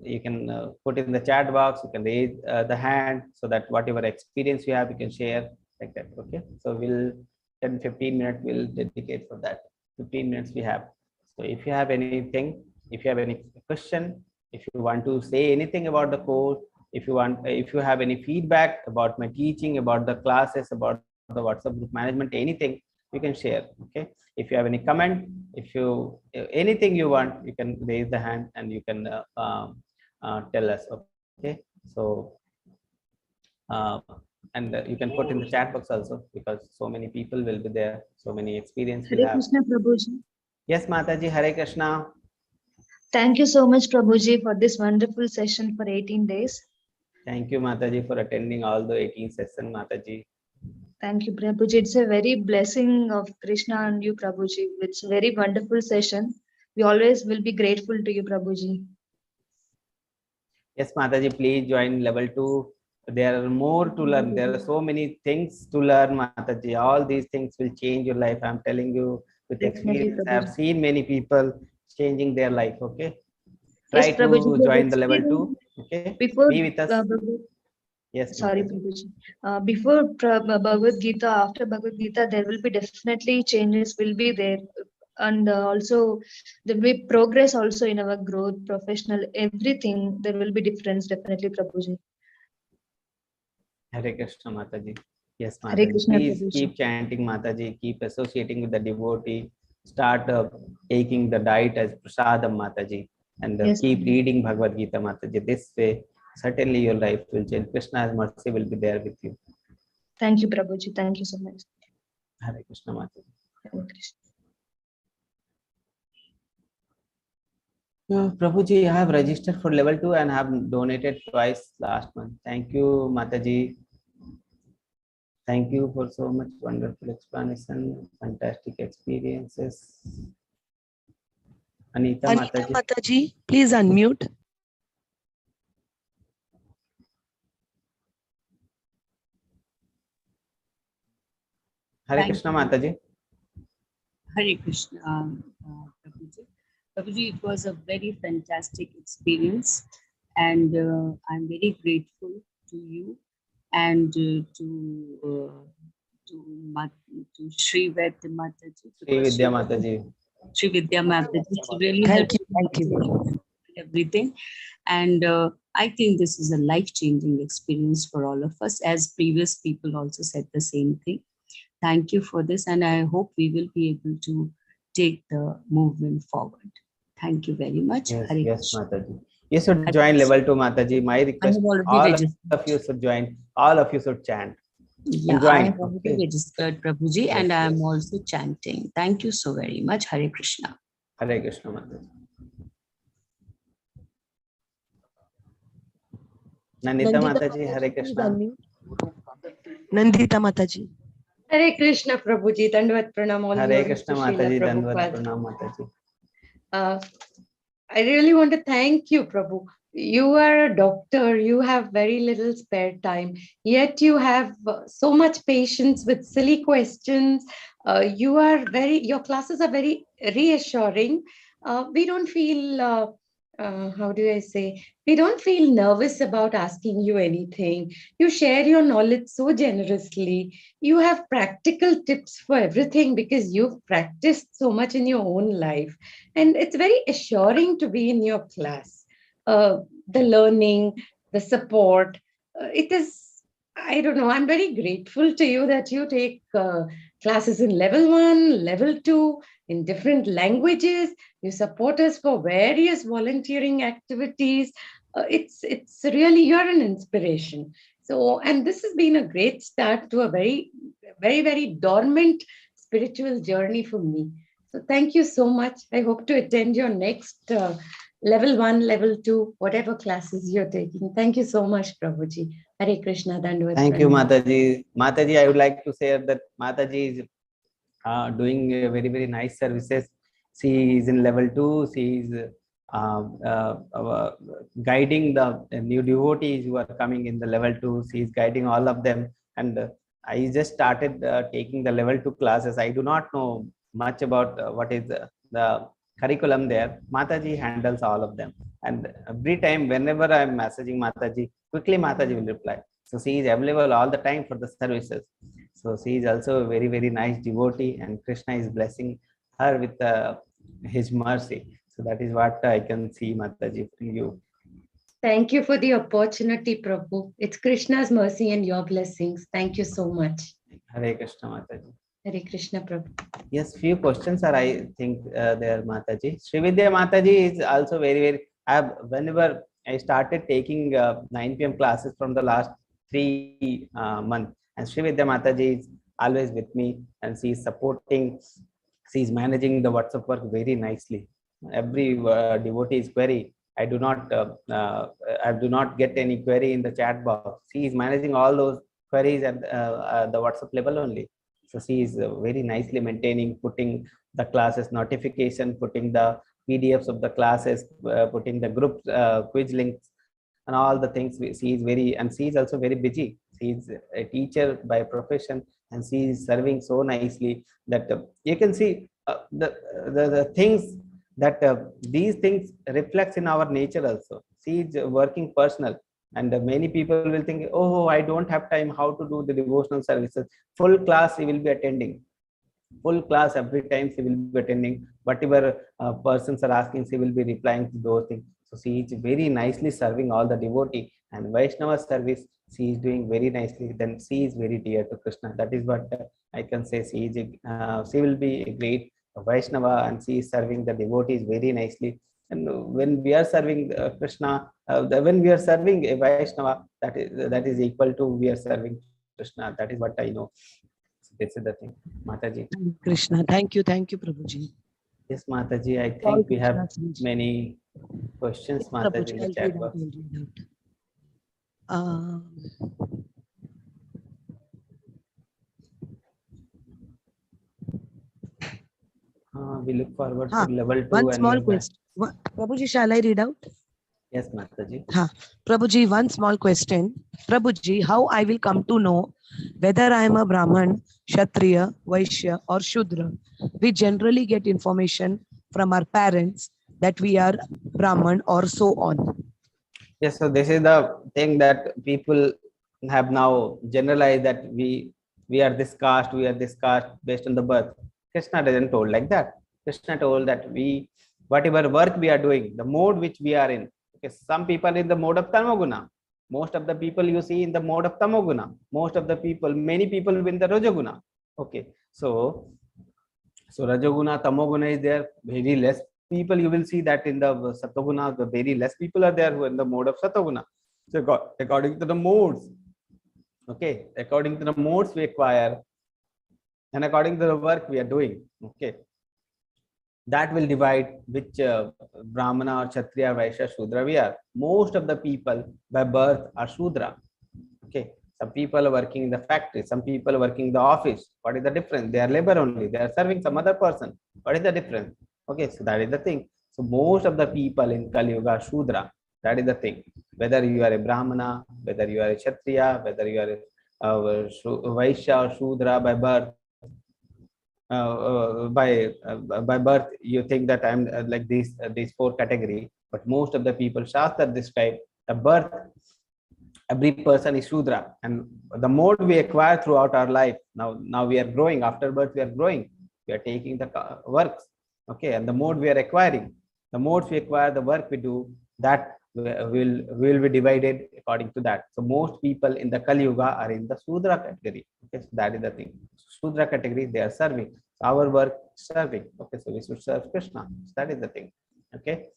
you can put in the chat box. You can raise the hand so that whatever experience you have, you can share like that. Okay, so we'll 10-15 minutes we'll dedicate for that. 15 minutes we have. So if you have anything, if you have any question, if you want to say anything about the course, if you have any feedback about my teaching, about the classes, about the WhatsApp group management, anything, you can share. Okay, if you have any comment, if you anything you want, you can raise the hand and you can tell us. Okay, so and you can put in the chat box also, because so many people will be there, so many experience will Hare have. Krishna Prabhuji. Yes, Mataji, Hare Krishna. Thank you so much, Prabhuji, for this wonderful session for 18 days. Thank you, Mataji, for attending all the 18 sessions, Mataji. Thank you, Prabhuji. It's a very blessing of Krishna and you, Prabhuji. It's a very wonderful session. We always will be grateful to you, Prabhuji. Yes, Mataji, please join level 2. There are more to learn. There are so many things to learn, Mataji. All these things will change your life. I'm telling you with Definitely, experience. I have Prabhuji. seen many people changing their life. Okay, try Yes, Prabhuji. to join the level 2. Okay, Before be with us. Yes, sorry, Mataji. Prabhuji. Before Bhagavad Gita, after Bhagavad Gita, there will be definitely changes will be there. And also there will be progress also in our growth, professional, everything. There will be difference, definitely, Prabhuji. Hare Krishna, Mataji. Yes, Hare Mataji. Krishna, Please Prabhuji. keep chanting, Mataji. Keep associating with the devotee. Start taking the diet as prasadam, Mataji. And Yes, keep Prabhuji. reading Bhagavad Gita, Mataji. This way, certainly your life will change. Krishna's mercy will be there with you. Thank you, Prabhuji. Thank you so much. Hare Krishna, Mataji. Hare Krishna. Prabhuji, I have registered for level 2 and have donated twice last month. Thank you, Mataji. Thank you for so much wonderful explanation, fantastic experiences. Anita Mataji. Mataji, please unmute. Hare Krishna, Mataji. Hare Krishna, Prabhuji. Prabhuji, it was a very fantastic experience, and I'm very grateful to you and to Sri Vidya Mataji. Sri Vidya Mataji. Sri Vidya Mataji. She really Thank helped you. me everything, and I think this is a life-changing experience for all of us, as previous people also said the same thing. Thank you for this, and I hope we will be able to take the movement forward. Thank you very much. Yes, Hare yes, Krishna. Mataji. You should join level 2, Mataji. My request, already all registered. of you should join. All of you should chant. Yeah, join, I have already okay. registered, Prabhuji, Yes, and I am yes. also chanting. Thank you so very much. Hare Krishna. Hare Krishna, Mataji. Nandita Mataji, Hare Krishna. Nandita Mataji. Hare Krishna, Prabhuji. Dandavat pranam. All Hare glory Krishna, to Srila Mataji. Dandavat Prabhupada. pranam, Mataji. I really want to thank you, Prabhu. You are a doctor. You have very little spare time, yet you have so much patience with silly questions. Your classes are very reassuring. We don't feel, how do I say, we don't feel nervous about asking you anything. You share your knowledge so generously. You have practical tips for everything because you've practiced so much in your own life. And it's very assuring to be in your class. The learning, the support, it is, I don't know, I'm very grateful to you that you take classes in level 1, level 2, in different languages. You support us for various volunteering activities. It's really, you're an inspiration. So, and this has been a great start to a very, very, very dormant spiritual journey for me. So thank you so much. I hope to attend your next level 1, level 2, whatever classes you're taking. Thank you so much, Prabhuji. Hare Krishna. Dandavat Thank you, pranam. Mataji. Mataji, I would like to say that Mataji is doing very, very nice services. She is in level 2. She is guiding the new devotees who are coming in the level 2. She is guiding all of them. And I just started taking the level 2 classes. I do not know much about what is the curriculum there. Mataji handles all of them. And every time, whenever I'm messaging Mataji, quickly Mataji will reply. So she is available all the time for the services. So she is also a very, very nice devotee, and Krishna is blessing her with his mercy. So that is what I can see, Mataji, from you. Thank you for the opportunity, Prabhu. It's Krishna's mercy and your blessings. Thank you so much. Hare Krishna, Mataji. Hare Krishna, Prabhu. Yes, few questions are, I think, there, Mataji. Srividya Mataji is also very, very, whenever I started taking 9 p.m. classes from the last 3 months, and Srividya Mataji is always with me, and she is supporting, she is managing the WhatsApp work very nicely. Every devotee's query, I do not get any query in the chat box. She is managing all those queries at the WhatsApp level only. So she is very nicely maintaining, putting the classes notification, putting the PDFs of the classes, putting the group quiz links, and all the things. She is very, and she is also very busy. She is a teacher by profession, and she is serving so nicely that you can see the things that these things reflects in our nature also. She is working personal, and many people will think, oh, I don't have time, how to do the devotional services. Full class she will be attending. Full class every time she will be attending. Whatever persons are asking, she will be replying to those things. So she is very nicely serving all the devotee, and Vaishnava service she is doing very nicely. Then she is very dear to Krishna. That is what I can say. She will be a great Vaishnava, and she is serving the devotees very nicely. And when we are serving Krishna, when we are serving a Vaishnava, that is equal to we are serving Krishna. That is what I know. So this is the thing, Mataji. Krishna, thank you, Prabhuji. Yes, Mataji. I think we have many questions, Mataji, in the chat box. We look forward to level 2. One small question. Prabhuji, shall I read out? Yes, Mataji. Prabhuji, one small question. Prabhuji, how I will come to know whether I am a Brahman, Kshatriya, Vaishya or Shudra? We generally get information from our parents that we are Brahman or so on. Yes, so this is the thing that people have now generalized, that we are this caste, based on the birth. Krishna doesn't told like that. Krishna told that whatever work we are doing, the mode which we are in. Okay, some people in the mode of Tamoguna. Most of the people you see in the mode of Tamoguna. Many people in the Rajoguna. Okay, so Rajoguna, Tamoguna is there. Very less people you will see that in the Satoguna. The very less people are there who are in the mode of Satoguna. So according to the modes, okay, according to the modes we acquire, and according to the work we are doing, okay, that will divide which Brahmana or Kshatriya, Vaishya, Shudra we are. Most of the people by birth are Shudra. Okay, some people are working in the factory, some people are working in the office. What is the difference? They are labor only. They are serving some other person. What is the difference? Okay, so that is the thing. So most of the people in Kali Yuga are Shudra. That is the thing. Whether you are a Brahmana, whether you are a Kshatriya, whether you are a Vaishya or Shudra by birth, by birth you think that I'm like these 4 category, but most of the people Shastra describe the birth, every person is Shudra, and the mode we acquire throughout our life. Now we are growing. After birth we are growing. We are taking the works, okay, and the mode we are acquiring, the modes we acquire, the work we do, that will be divided according to that. So most people in the Kali Yuga are in the Shudra category. Okay, so that is the thing. Shudra category, they are serving. So our work serving. Okay, so we should serve Krishna. So that is the thing. Okay,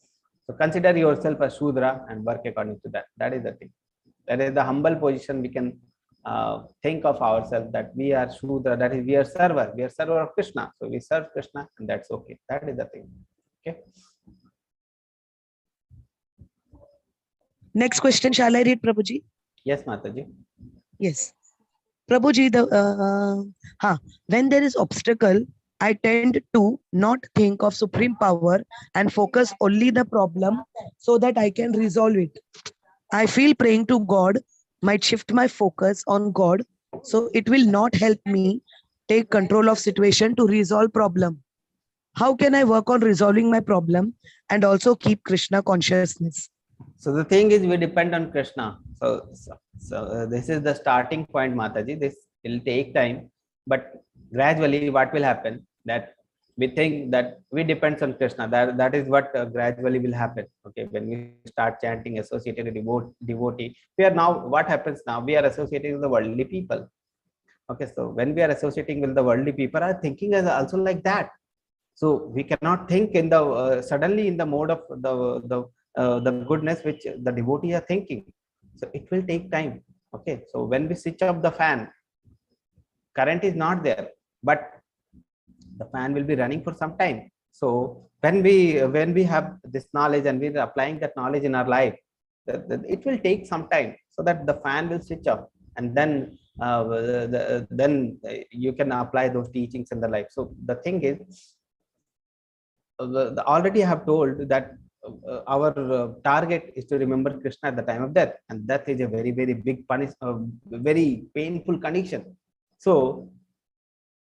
so consider yourself as Shudra and work according to that. That is the thing. That is the humble position we can think of ourselves, that we are Shudra, that is we are server of Krishna. So we serve Krishna, and that's okay. That is the thing. Okay. Next question, shall I read, Prabhuji? Yes, Mataji. Yes. Prabhuji, when there is obstacle I tend to not think of supreme power and focus only the problem so that I can resolve it. I feel praying to God might shift my focus on God, so it will not help me take control of situation to resolve problem. How can I work on resolving my problem and also keep Krishna consciousness? So the thing is, we depend on Krishna. So this is the starting point, Mataji. This will take time, but gradually, what will happen? That we think that we depend on Krishna. That is what gradually will happen. Okay, when we start chanting associated with devotee, we are now. What happens now? We are associating with the worldly people. Okay, so when we are associating with the worldly people, our thinking is also like that. So we cannot think in the suddenly in the mode of the goodness which the devotee are thinking. So it will take time. Okay, so when we switch off the fan, current is not there, but the fan will be running for some time. So when we have this knowledge and we are applying that knowledge in our life, it will take some time so that the fan will switch off, and then you can apply those teachings in the life. So the thing is, already I have told that our target is to remember Krishna at the time of death, and death is a very very big very painful condition. So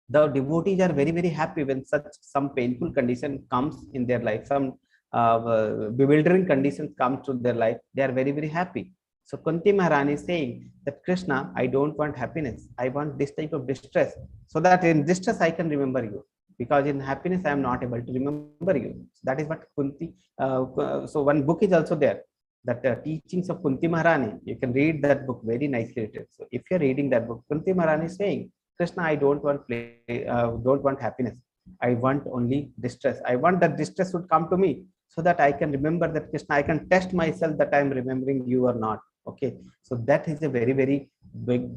the devotees are very very happy when some painful condition comes in their life, some bewildering conditions come to their life. They are very very happy. So Kunti Maharani is saying that Krishna, I don't want happiness, I want this type of distress, so that in distress I can remember you, because in happiness I am not able to remember you. So that is what Kunti. So one book is also there, that teachings of Kunti Maharani. You can read that book, very nicely written. So if you're reading that book, Kunti Maharani is saying, Krishna, I don't want happiness. I want only distress. I want that distress would come to me so that I can remember that Krishna. I can test myself that I am remembering you or not. Okay, so that is a very very big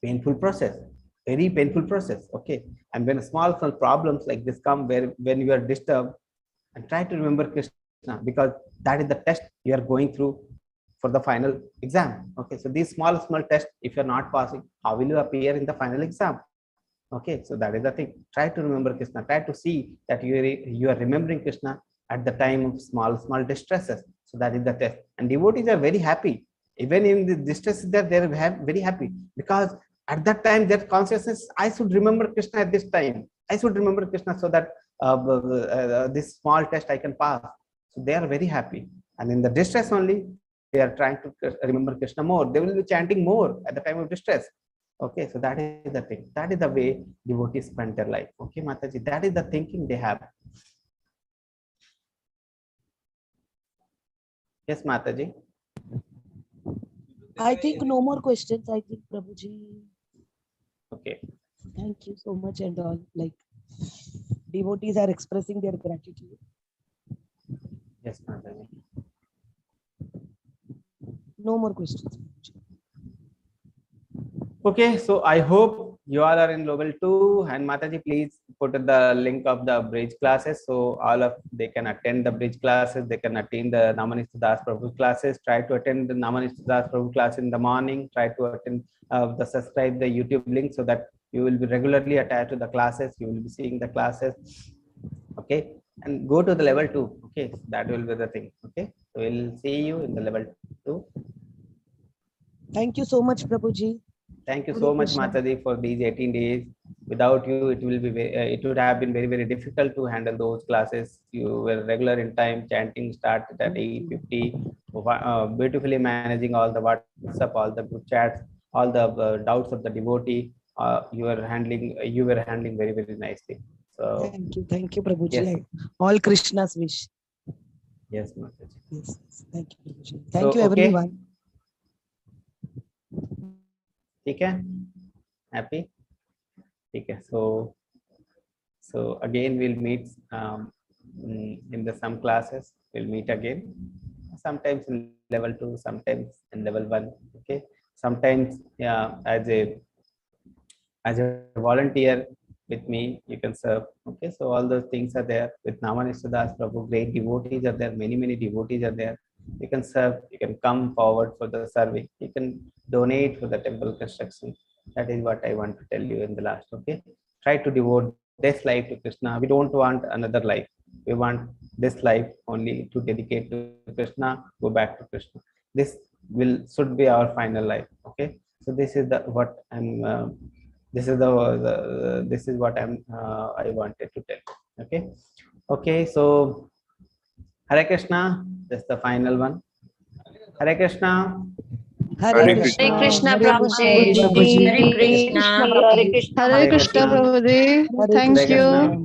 painful process, very painful process. Okay, and when small problems like this come, where when you are disturbed, and try to remember Krishna, because that is the test you are going through for the final exam. Okay, so these small tests, if you're not passing, how will you appear in the final exam? Okay, so that is the thing. Try to remember Krishna. Try to see that you are remembering Krishna at the time of small distresses. So that is the test. And devotees are very happy. Even in the distress, they're very happy, because at that time their consciousness, I should remember Krishna at this time. I should remember Krishna so that this small test I can pass. So they are very happy. And in the distress only, they are trying to remember Krishna more. They will be chanting more at the time of distress. Okay, so that is the thing. That is the way devotees spend their life. Okay, Mataji, that is the thinking they have. Yes, Mataji. I think no more questions. I think Prabhuji. Okay. Thank you so much, and all, like, devotees are expressing their gratitude. Yes, Mataji. No more questions. Okay, so I hope you all are in level 2, and Mataji, please put the link of the bridge classes, so all of they can attend the bridge classes. They can attend the Namanishta Das Prabhu classes. Try to attend the Namanishta Das Prabhu class in the morning. Try to attend subscribe the YouTube link, so that you will be regularly attached to the classes. You will be seeing the classes. Okay, and go to the level 2. Okay, so that will be the thing. Okay, so we'll see you in the level 2. Thank you so much, Prabhuji. Thank you so much, Mataji, for these 18 days. Without you, it would have been very, very difficult to handle those classes. You were regular in time. Chanting started at 8:50. Beautifully managing all the WhatsApp, all the group chats, all the doubts of the devotee. You were handling very, very nicely. So thank you, Prabhuji. Yes. All Krishna's wish. Yes, Mataji. Yes, thank you, Prabhuji. Thank you, everyone. Okay, happy. Okay, so again we'll meet in the some classes. We'll meet again. Sometimes in level 2, sometimes in level 1. Okay, sometimes as a volunteer with me, you can serve. Okay, so all those things are there. With Namanishta Das Prabhu, great devotees are there. Many devotees are there. You can serve. You can come forward for the serving. You can donate for the temple construction. That is what I want to tell you in the last. Okay, try to devote this life to Krishna. We don't want another life. We want this life only to dedicate to Krishna, go back to Krishna. This should be our final life. Okay, so this is what I'm. This is this is what I wanted to tell. Okay, okay. So Hare Krishna. That's the final one. Hare Krishna. Hare Hare Krishna. Hare Krishna, Hare Prabhuji. Krishna. Hare Krishna, Hare Prabhuji. Krishna. Thank you. Hare Krishna.